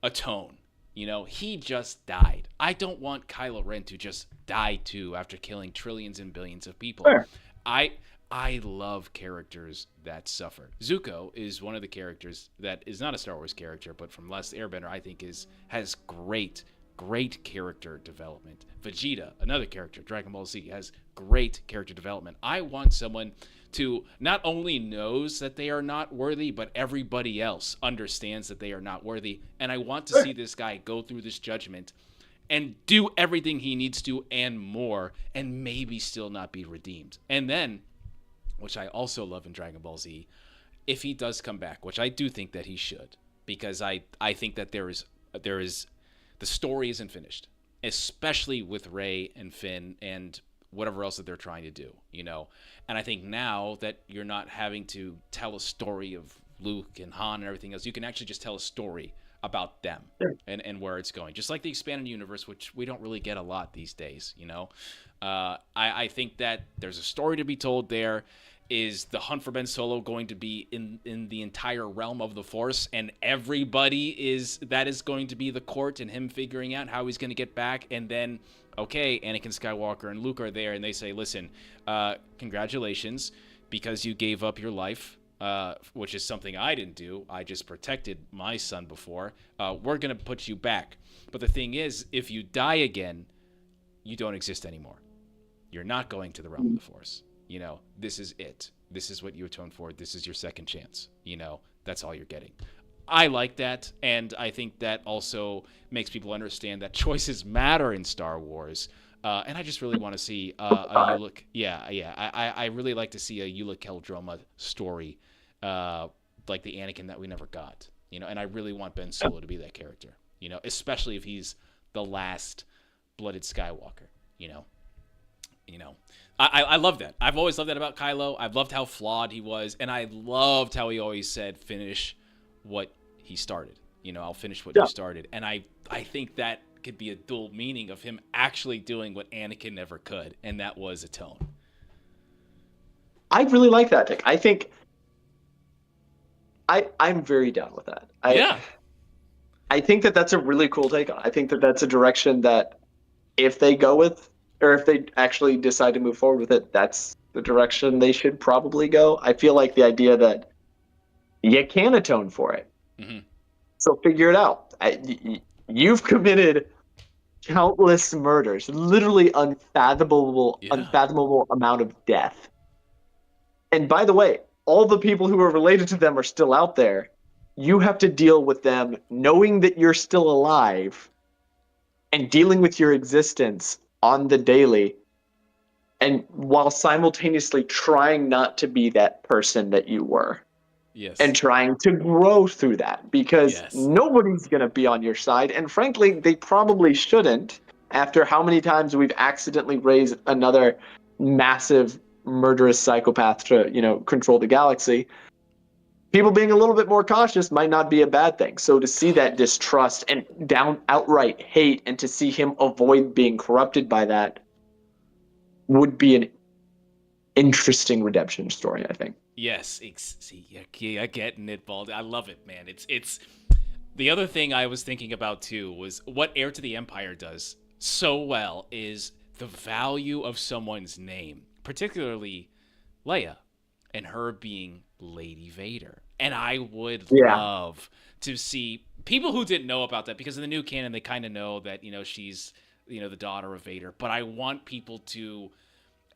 A: atone. He just died. I don't want Kylo Ren to just die too after killing trillions and billions of people.
B: Sure.
A: I love characters that suffer. Zuko is one of the characters that is not a Star Wars character, but from Last Airbender, I think has great character development. Vegeta, another character, Dragon Ball Z, has great character development. I want someone to not only knows that they are not worthy, but everybody else understands that they are not worthy. And I want to see this guy go through this judgment and do everything he needs to and more, and maybe still not be redeemed. And then, which I also love in Dragon Ball Z, if he does come back, which I do think that he should, because I think that there is the story isn't finished, especially with Rey and Finn and whatever else that they're trying to do, And I think now that you're not having to tell a story of Luke and Han and everything else, you can actually just tell a story about them and where it's going. Just like the expanded universe, which we don't really get a lot these days, I think that there's a story to be told there. Is the hunt for Ben Solo going to be in the entire realm of the Force, and everybody is going to be the court and him figuring out how he's going to get back? And then, okay, Anakin Skywalker and Luke are there, and they say, listen, congratulations, because you gave up your life, which is something I didn't do. I just protected my son before. We're going to put you back. But the thing is, if you die again, you don't exist anymore. You're not going to the realm of the Force. This is it. This is what you atone for. This is your second chance. That's all you're getting. I like that, and I think that also makes people understand that choices matter in Star Wars. And I just really want to see a Eula. I really like to see a Eula Keldroma story, like the Anakin that we never got. And I really want Ben Solo to be that character. Especially if he's the last blooded Skywalker. I love that. I've always loved that about Kylo. I've loved how flawed he was, and I loved how he always said, finish what he started. I'll finish what you started. And I think that could be a dual meaning of him actually doing what Anakin never could, and that was atone.
B: I really like that, Dick. I think I'm very down with that. I think that that's a really cool take on it. I think that that's a direction that if they go with, or if they actually decide to move forward with it, that's the direction they should probably go. I feel like the idea that you can atone for it.
A: Mm-hmm.
B: So figure it out. You've committed countless murders, literally unfathomable amount of death. And by the way, all the people who are related to them are still out there. You have to deal with them knowing that you're still alive and dealing with your existence on the daily, and while simultaneously trying not to be that person that you were.
A: Yes.
B: And trying to grow through that, because nobody's going to be on your side. And frankly, they probably shouldn't, after how many times we've accidentally raised another massive murderous psychopath to, control the galaxy. people being a little bit more cautious might not be a bad thing. So to see that distrust and outright hate, and to see him avoid being corrupted by that, would be an interesting redemption story, I think.
A: Yes, see, you're getting it, Baldy. I love it, man. It's the other thing I was thinking about too was what Heir to the Empire does so well is the value of someone's name, particularly Leia, and her being Lady Vader. And I would love to see people who didn't know about that, because in the new canon they kind of know that, she's, the daughter of Vader, but I want people to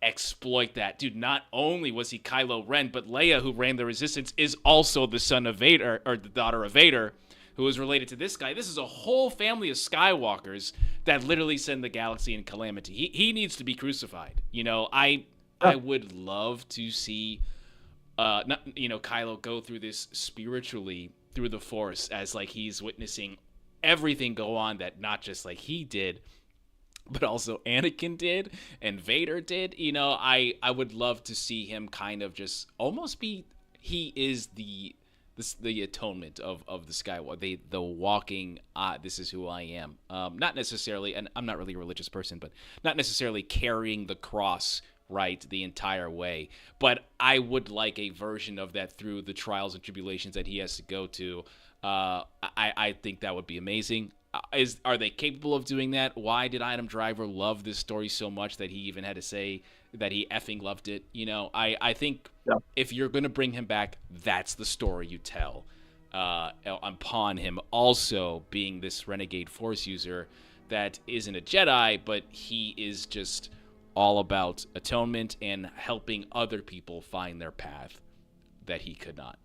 A: exploit that. Dude, not only was he Kylo Ren, but Leia, who ran the Resistance, is also the son of Vader, or the daughter of Vader, who is related to this guy. This is a whole family of Skywalkers that literally send the galaxy in calamity. He needs to be crucified. I would love to see Kylo go through this spiritually through the Force, as like he's witnessing everything go on that not just like he did, but also Anakin did and Vader did. I would love to see him kind of just almost be, he is the atonement of the Skywalker, the walking, this is who I am. Not necessarily, and I'm not really a religious person, but not necessarily carrying the cross right the entire way. But I would like a version of that through the trials and tribulations that he has to go to. I think that would be amazing. Are they capable of doing that? Why did Adam Driver love this story so much that he even had to say that he effing loved it? I think if you're going to bring him back, that's the story you tell upon him also being this renegade Force user that isn't a Jedi, but he is just all about atonement and helping other people find their path that he could not.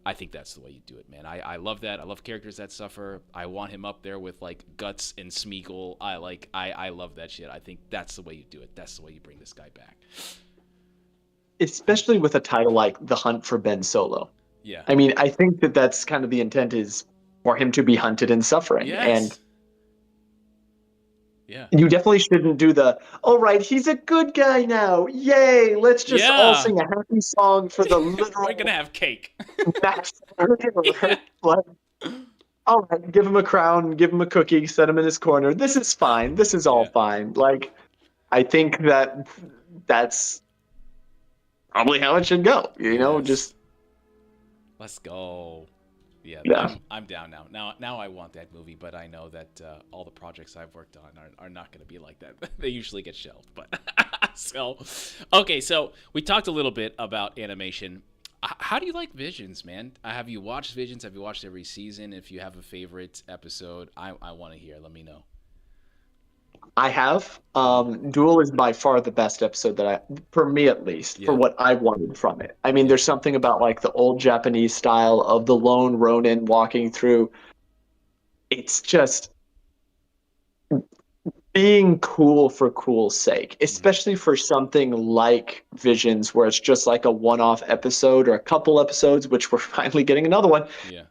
A: I think that's the way you do it, man. I love that. I love characters that suffer. I want him up there with like Guts and Smeagol. I love that shit. I think that's the way you do it. That's the way you bring this guy back.
B: Especially with a title like The Hunt for Ben Solo.
A: Yeah.
B: I mean, I think that's kind of the intent, is for him to be hunted and suffering.
A: Yes.
B: And
A: yeah,
B: you definitely shouldn't do all right, he's a good guy now. Yay, let's just all sing a happy song for the literal...
A: We're going to have cake.
B: All right, give him a crown, give him a cookie, set him in his corner. This is fine. This is all fine. Like, I think that's probably how it should go. Just...
A: Let's go. Yeah. I'm down now. Now I want that movie, but I know that all the projects I've worked on are not going to be like that. They usually get shelved. But so we talked a little bit about animation. How do you like Visions, man? Have you watched Visions? Have you watched every season? If you have a favorite episode, I want to hear. Let me know.
B: I have. Duel is by far the best episode for me at least, for what I wanted from it. I mean, there's something about like the old Japanese style of the lone Ronin walking through. It's just being cool for cool's sake, especially for something like Visions, where it's just like a one-off episode or a couple episodes, which we're finally getting another one.
A: Yeah.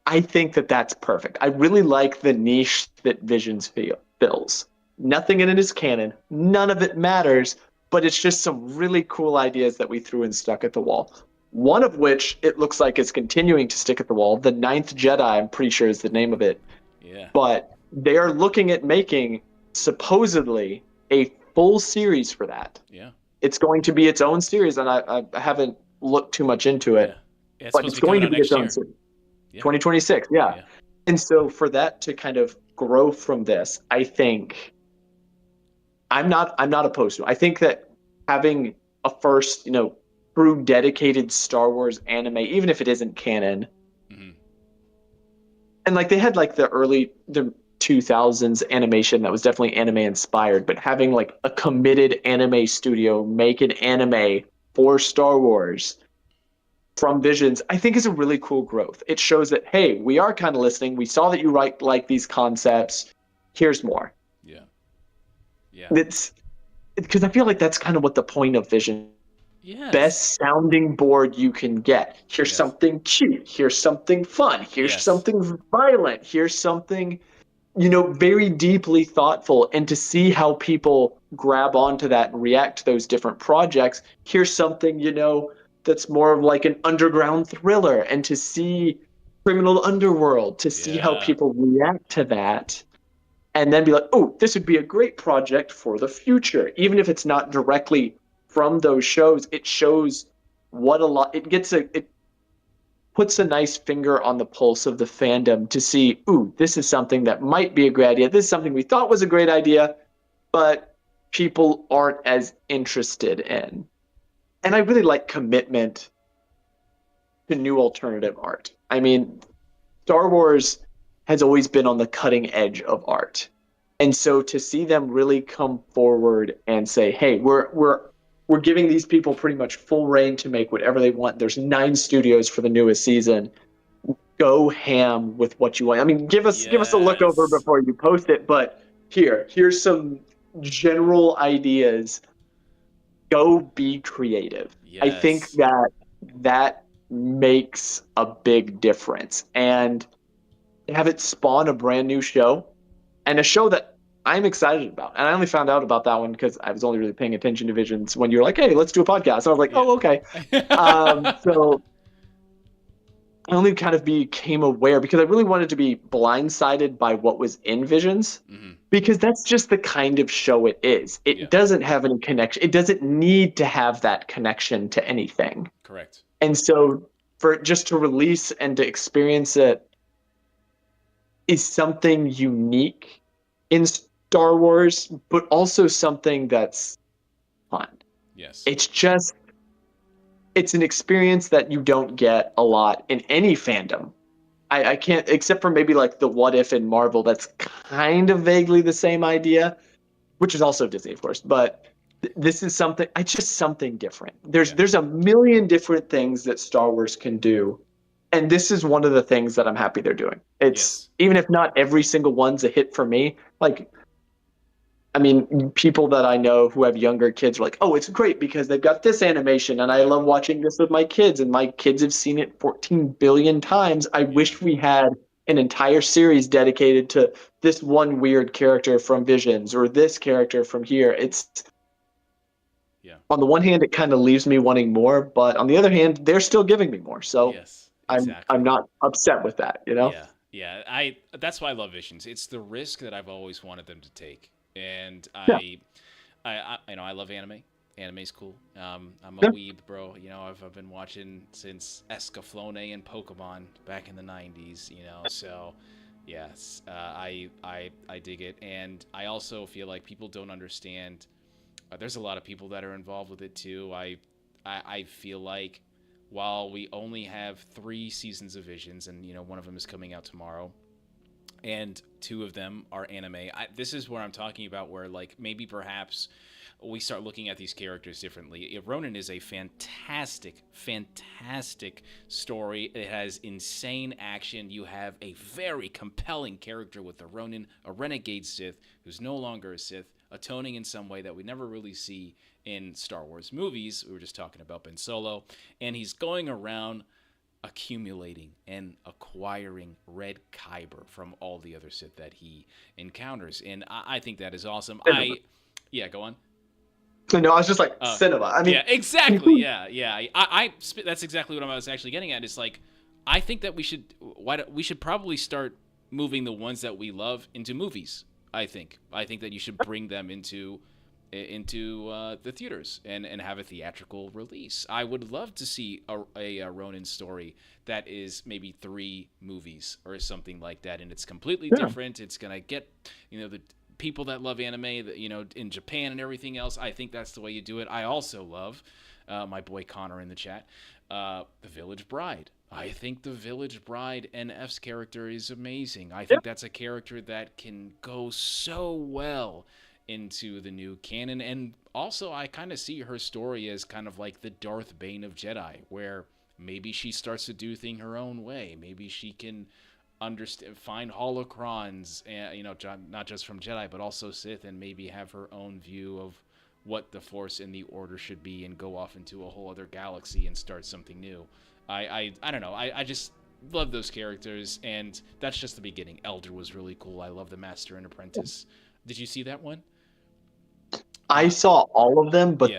B: I think that's perfect. I really like the niche that Visions fills. Nothing in it is canon. None of it matters, but it's just some really cool ideas that we threw and stuck at the wall. One of which it looks like is continuing to stick at the wall. The Ninth Jedi, I'm pretty sure, is the name of it.
A: Yeah.
B: But they are looking at making, supposedly, a full series for that.
A: Yeah.
B: It's going to be its own series, and I haven't looked too much into it.
A: Yeah.
B: But it's going to be its own series.
A: Yeah.
B: 2026, yeah. And so for that to kind of grow from this, I think I'm not opposed to it. I think that having a first, true dedicated Star Wars anime, even if it isn't canon, and like they had like the 2000s animation that was definitely anime inspired, but having like a committed anime studio make an anime for Star Wars from Visions, I think is a really cool growth. It shows that, hey, we are kind of listening. We saw that you like these concepts. Here's more.
A: Yeah.
B: It's because I feel like that's kind of what the point of Vision.
A: Yes.
B: Best sounding board you can get. Here's something cute. Here's something fun. Here's something violent. Here's something, very deeply thoughtful. And to see how people grab onto that and react to those different projects. Here's something, that's more of like an underground thriller, and to see criminal underworld, to see how
A: Yeah.
B: people react to that, and then be like, oh, this would be a great project for the future. Even if it's not directly from those shows, it shows what a lot, it puts a nice finger on the pulse of the fandom to see, ooh, this is something that might be a great idea. This is something we thought was a great idea, but people aren't as interested in. And I really like commitment to new alternative art. I mean, Star Wars has always been on the cutting edge of art. And so to see them really come forward and say, "Hey, we're giving these people pretty much full reign to make whatever they want. There's 9 studios for the newest season. Go ham with what you want." I mean, give us a look over
A: Yes.
B: before you post it, but here's some general ideas. Go be creative. I think
A: Yes.
B: that makes a big difference. And have it spawn a brand new show, and a show that I'm excited about. And I only found out about that one because I was only really paying attention to Visions when you're like, "Hey, let's do a podcast." And I was like,
A: Yeah.
B: "Oh, okay." So I only kind of became aware because I really wanted to be blindsided by what was in Visions,
A: Hmm.
B: because that's just the kind of show it is.
A: Yeah.
B: It doesn't have any connection. It doesn't need to have that connection to anything.
A: Correct.
B: And so for it just to release and to experience it is something unique in Star Wars, but also something that's fun.
A: Yes.
B: It's an experience that you don't get a lot in any fandom. I can't, except for maybe like the What If in Marvel, that's kind of vaguely the same idea, which is also Disney, of course. But this is something, it's just something different.
A: Yeah.
B: There's a million different things that Star Wars can do. And this is one of the things that I'm happy they're doing. It's,
A: Yes.
B: even if not every single one's a hit for me, like, I mean, people that I know who have younger kids are like, "Oh, it's great because they've got this animation, and I
A: Yeah.
B: love watching this with my kids, and my kids have seen it 14 billion times. I
A: Yeah.
B: wish we had an entire series dedicated to this one weird character from Visions or this character from here." It's,
A: Yeah.
B: on the one hand, it kind of leaves me wanting more, but on the other hand, they're still giving me more. So
A: Yes.
B: I'm
A: Exactly.
B: not upset with that, you know?
A: Yeah. Yeah. That's why I love Visions. It's the risk that I've always wanted them to take. And
B: Yeah.
A: I love anime. Anime's cool. I'm a
B: Yeah.
A: weeb, bro. I've been watching since Escaflowne and Pokemon back in the '90s. So yes, I dig it, and I also feel like people don't understand. There's a lot of people that are involved with it too. I feel like while we only have 3 seasons of Visions, and one of them is coming out tomorrow, and 2 of them are anime. This is where I'm talking about where like maybe perhaps we start looking at these characters differently. Ronin is a fantastic, fantastic story. It has insane action. You have a very compelling character with the Ronin, a renegade Sith who's no longer a Sith, atoning in some way that we never really see in Star Wars movies. We were just talking about Ben Solo, and he's going around accumulating and acquiring red kyber from all the other Sith that he encounters, and I think that is awesome. Yeah, go on.
B: No, I was just like, cinema. I mean,
A: Yeah, exactly. Yeah. That's exactly what I was actually getting at. It's like, I think that we should probably start moving the ones that we love into movies. I think that you should bring them into the theaters and have a theatrical release. I would love to see a Ronin story that is maybe 3 movies or something like that, and it's completely different. It's gonna get the people that love anime, in Japan and everything else. I think that's the way you do it. I also love my boy Connor in the chat, the Village Bride. I think the Village Bride NF's character is amazing. I think that's a character that can go so well into the new canon, and also I kind of see her story as kind of like the Darth Bane of Jedi, where maybe she starts to do things her own way. Maybe she can understand, find holocrons, and not just from Jedi but also Sith, and maybe have her own view of what the Force and the Order should be, and go off into a whole other galaxy and start something new. I don't know. I just love those characters, and that's just the beginning. Elder was really cool. I love the Master and Apprentice. Did you see that one?
B: I saw all of them, but
A: Yeah.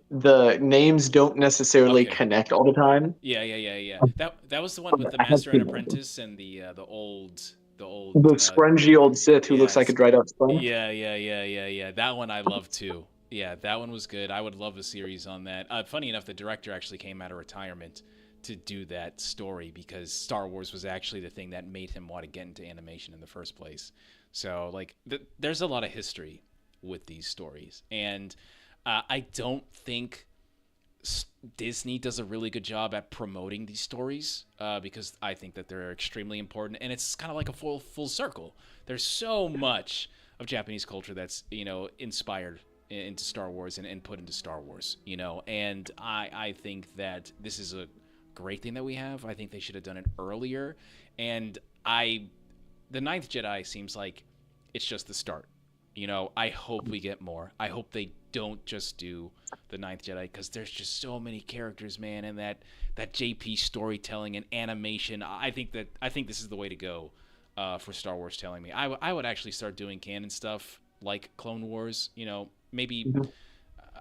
B: the names don't necessarily
A: Okay.
B: connect all the time.
A: Yeah. That was the one with the
B: I have
A: Master and
B: seen them.
A: Apprentice and the old
B: The scrungy old Sith who looks like a
A: yes.
B: dried out sponge.
A: Yeah. That one I love too. Yeah, that one was good. I would love a series on that. Funny enough, the director actually came out of retirement to do that story because Star Wars was actually the thing that made him want to get into animation in the first place. So, like, there's a lot of history with these stories, and I don't think Disney does a really good job at promoting these stories because I think that they're extremely important, and it's kind of like a full circle. There's so much of Japanese culture that's inspired into Star Wars and put into Star Wars, and I think that this is a great thing that we have. I think they should have done it earlier, and the Ninth Jedi seems like it's just the start. I hope we get more. I hope they don't just do the Ninth Jedi because there's just so many characters, man, and that JP storytelling and animation. I think this is the way to go for Star Wars. Telling me, I would actually start doing canon stuff like Clone Wars. Maybe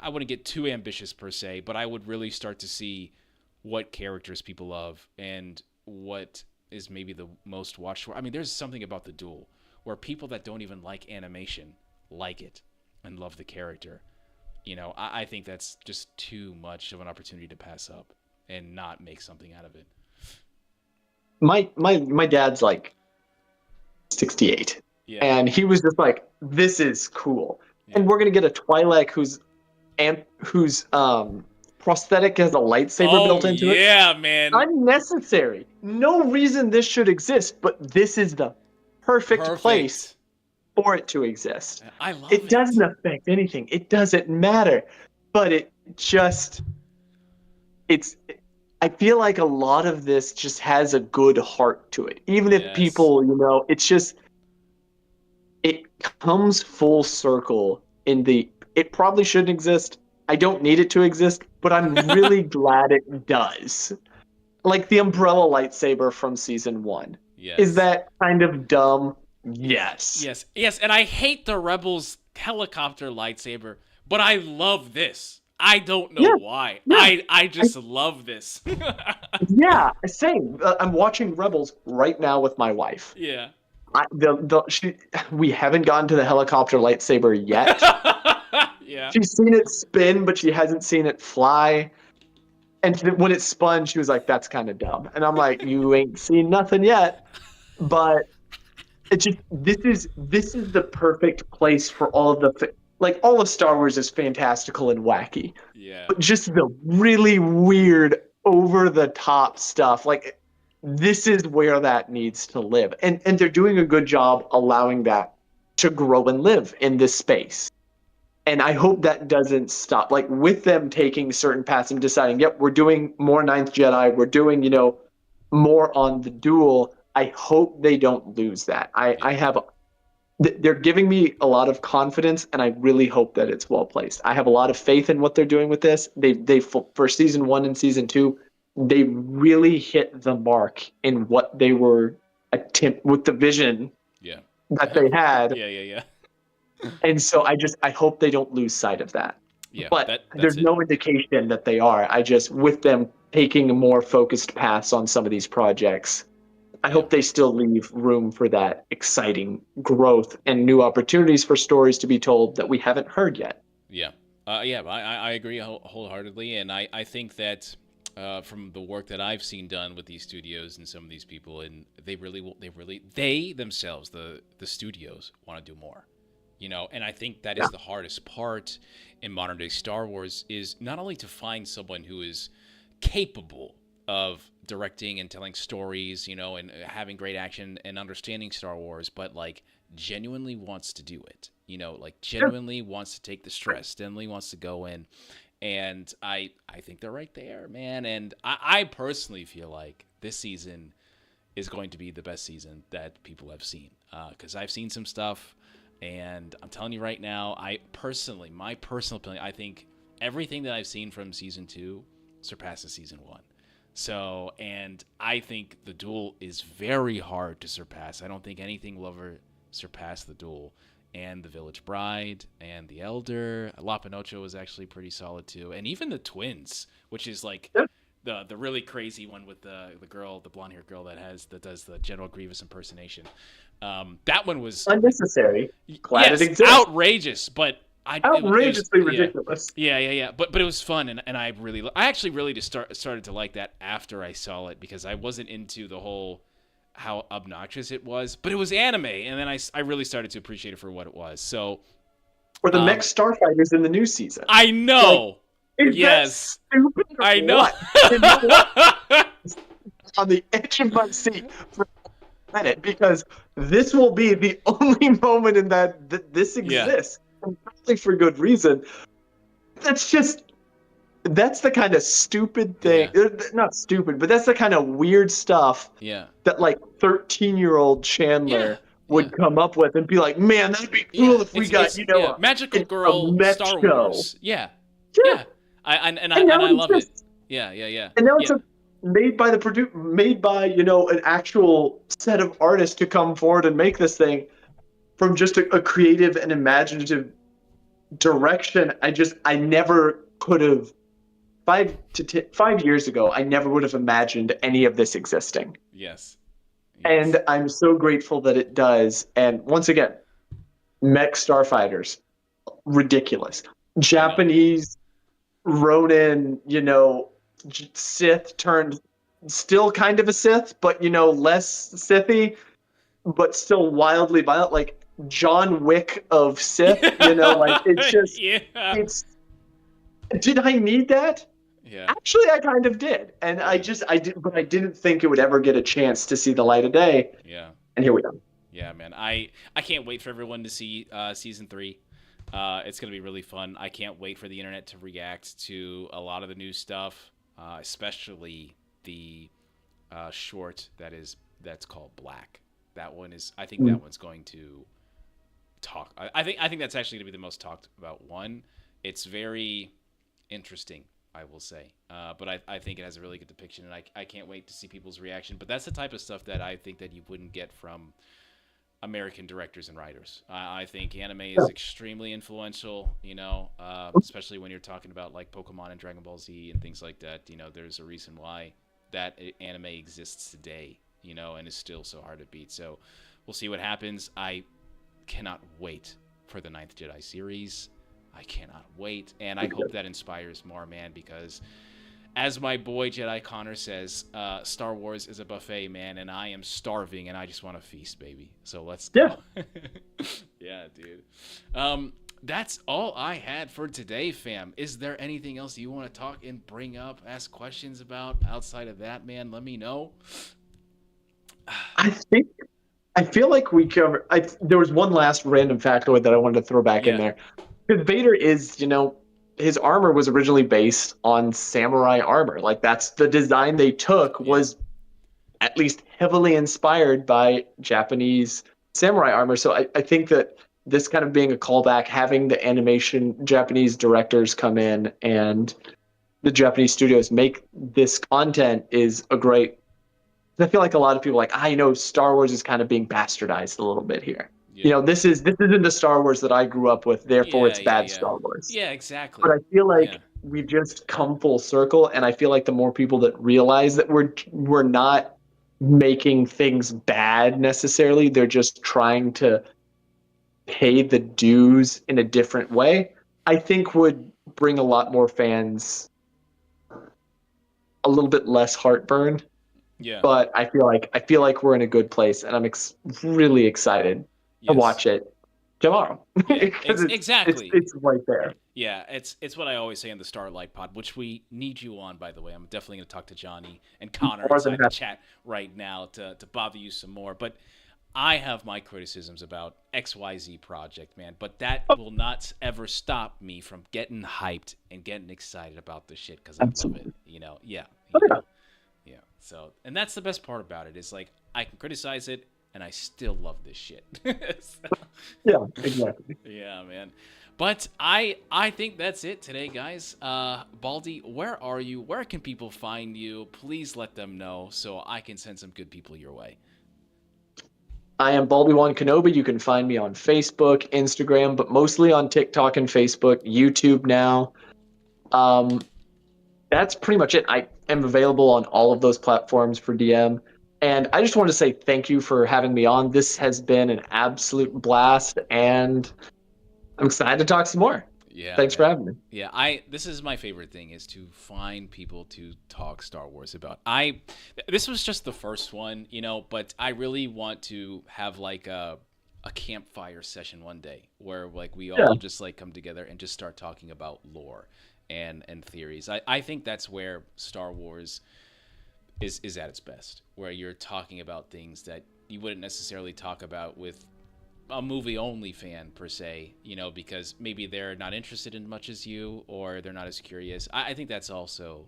A: I wouldn't get too ambitious per se, but I would really start to see what characters people love and what is maybe the most watched for. I mean, there's something about the duel where people that don't even like animation like it and love the character. I think that's just too much of an opportunity to pass up and not make something out of it.
B: My dad's like 68,
A: Yeah.
B: and he was just like, "This is cool,"
A: Yeah.
B: and we're gonna get a Twi'lek whose prosthetic has a lightsaber
A: Oh
B: built into it.
A: yeah, man.
B: Unnecessary. No reason this should exist, but this is the perfect place
A: Perfect.
B: for it to exist.
A: I love
B: It
A: it.
B: doesn't affect anything. It doesn't matter. But it's I feel like a lot of this just has a good heart to it. Even if
A: Yes.
B: people, it's just it comes full circle in the it probably shouldn't exist. I don't need it to exist, but I'm really glad it does. Like the umbrella lightsaber from season 1. Is
A: Yes.
B: that kind of dumb? Yes.
A: Yes, and I hate the Rebels helicopter lightsaber, but I love this. I don't know
B: Yeah.
A: why.
B: Yeah.
A: I
B: I,
A: just love this.
B: yeah. Same. I'm watching Rebels right now with my wife.
A: Yeah.
B: We haven't gotten to the helicopter lightsaber yet.
A: Yeah.
B: She's seen it spin, but she hasn't seen it fly. And when it spun, she was like, "That's kind of dumb." And I'm like, "You ain't seen nothing yet." But it just this is the perfect place for all of all of Star Wars is fantastical and wacky,
A: Yeah.
B: but just the really weird, over the top stuff. Like this is where that needs to live, and they're doing a good job allowing that to grow and live in this space. And I hope that doesn't stop. Like with them taking certain paths and deciding, yep, we're doing more Ninth Jedi, we're doing, more on the duel. I hope they don't lose that. I
A: Yeah.
B: have they're giving me a lot of confidence, and I really hope that it's well placed. I have a lot of faith in what they're doing with this. They for season 1 and season 2, they really hit the mark in what they were attempt with the vision
A: Yeah.
B: that they had.
A: Yeah.
B: And so I hope they don't lose sight of that.
A: Yeah.
B: But
A: That's
B: there's
A: it.
B: no indication that they are. I just, with them taking a more focused paths on some of these projects, I
A: Yeah.
B: hope they still leave room for that exciting growth and new opportunities for stories to be told that we haven't heard yet.
A: Yeah. I agree wholeheartedly, and I think that from the work that I've seen done with these studios and some of these people, and they themselves, the studios, want to do more. And I think that is the hardest part in modern day Star Wars is not only to find someone who is capable of directing and telling stories, and having great action and understanding Star Wars, but like genuinely wants to do it, like genuinely wants to take the stress, genuinely wants to go in. And I think they're right there, man. And I personally feel like this season is going to be the best season that people have seen. Because I've seen some stuff, and I'm telling you right now, my personal opinion, I think everything that I've seen from season 2 surpasses season 1. So, and I think the duel is very hard to surpass. I don't think anything will ever surpass the duel. and The Village Bride and The Elder. La Pinocho was actually pretty solid too, and even The Twins, which is like the really crazy one with the girl, the blonde haired girl that does the General Grievous impersonation. That one was
B: unnecessary. Glad
A: yes,
B: it exists.
A: outrageous, but
B: outrageously ridiculous.
A: Yeah. But it was fun, and I actually really just started to like that after I saw it, because I wasn't into the whole how obnoxious it was, but it was anime, and then I really started to appreciate it for what it was. So,
B: or the mech starfighters in the new season.
A: I know.
B: Like,
A: yes, I know.
B: You know what? On the edge of my seat for a minute, because this will be the only moment in that this exists, and probably for good reason. That's the kind of stupid thing. Not stupid, but that's the kind of weird stuff that like 13-year-old Chandler would come up with and be like, man, that'd be cool if we got, a
A: magical girl Star Wars. Yeah. I love it. Yeah.
B: And now it's made by an actual set of artists to come forward and make this thing from just a creative and imaginative direction. I never could have. 5 years ago, I never would have imagined any of this existing.
A: Yes.
B: And I'm so grateful that it does. And once again, mech starfighters, ridiculous. Japanese Ronin, Sith turned still kind of a Sith, but less Sithy, but still wildly violent, like John Wick of Sith. Like it's just it's. Did I need that?
A: Yeah.
B: Actually, I kind of did, and I didn't think it would ever get a chance to see the light of day.
A: Yeah.
B: And here we are.
A: Yeah, man. I can't wait for everyone to see season 3. It's gonna be really fun. I can't wait for the internet to react to a lot of the new stuff, especially the short that's called Black. That one is. I think that one's going to talk. I think that's actually gonna be the most talked about one. It's very interesting, I will say, but I think it has a really good depiction, and I can't wait to see people's reaction. But that's the type of stuff that I think that you wouldn't get from American directors and writers. I think anime is extremely influential, especially when you're talking about like Pokemon and Dragon Ball Z and things like that. There's a reason why that anime exists today, and is still so hard to beat. So we'll see what happens. I cannot wait for the 9th Jedi series. I cannot wait, and I hope that inspires more, man, because as my boy Jedi Connor says, Star Wars is a buffet, man, and I am starving, and I just want to feast, baby. So let's go. Yeah, dude. That's all I had for today, fam. Is there anything else you want to talk and bring up, ask questions about outside of that, man? Let me know.
B: I feel like we covered. There was one last random factoid that I wanted to throw back in there. Because Vader is, his armor was originally based on samurai armor. Like, that's the design they took, was at least heavily inspired by Japanese samurai armor. So I think that this kind of being a callback, having the animation Japanese directors come in and the Japanese studios make this content is a great. I feel like a lot of people are like, Star Wars is kind of being bastardized a little bit here. This isn't the Star Wars that I grew up with, therefore it's bad Star Wars.
A: Yeah, exactly.
B: But I feel like we've just come full circle, and I feel like the more people that realize that we're not making things bad necessarily, they're just trying to pay the dues in a different way, I think would bring a lot more fans a little bit less heartburn. Yeah. But I feel like we're in a good place, and I'm really excited to watch it tomorrow.
A: Yeah, exactly.
B: It's right there.
A: Yeah, it's what I always say in the Starlight Pod, which we need you on, by the way. I'm definitely going to talk to Johnny and Connor inside the chat right now to bother you some more. But I have my criticisms about XYZ project, man. But that will not ever stop me from getting hyped and getting excited about this shit because I love it. Yeah. So, and that's the best part about it is like I can criticize it and I still love this shit.
B: Yeah, exactly.
A: Yeah, man. But I think that's it today, guys. Baldy, where are you? Where can people find you? Please let them know so I can send some good people your way.
B: I am Baldywankenobi. You can find me on Facebook, Instagram, but mostly on TikTok and Facebook, YouTube now. Um, that's pretty much it. I am available on all of those platforms for DM. And I just want to say thank you for having me on. This has been an absolute blast, and I'm excited to talk some more.
A: Yeah,
B: Thanks for
A: man.
B: having me.
A: Yeah, this is my favorite thing is to find people to talk Star Wars about. This was just the first one, but I really want to have like a campfire session one day where like we
B: Yeah.
A: all just like come together and just start talking about lore and theories. I think that's where Star Wars is at its best, where you're talking about things that you wouldn't necessarily talk about with a movie only fan per se, because maybe they're not interested in much as you or they're not as curious. I think that's also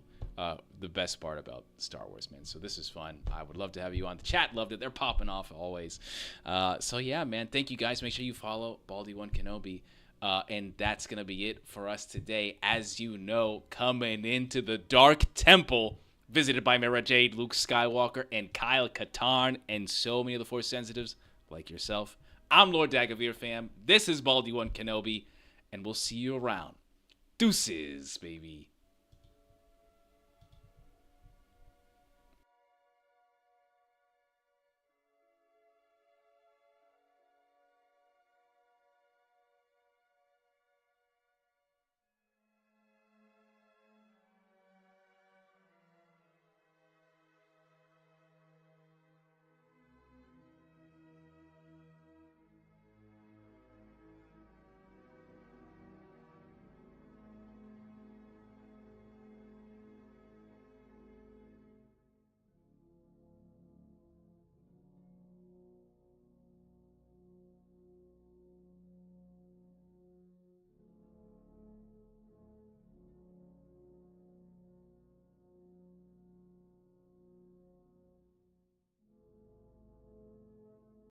A: the best part about Star Wars, man. So this is fun. I would love to have you on. The chat loved it. They're popping off always. So yeah, man. Thank you guys. Make sure you follow Baldy1Kenobi. And that's going to be it for us today. As you know, coming into the Dark Temple, visited by Mara Jade, Luke Skywalker, and Kyle Katarn, and so many of the Force Sensitives like yourself. I'm Lord Dagovere, fam. This is Baldy1Kenobi, and we'll see you around. Deuces, baby.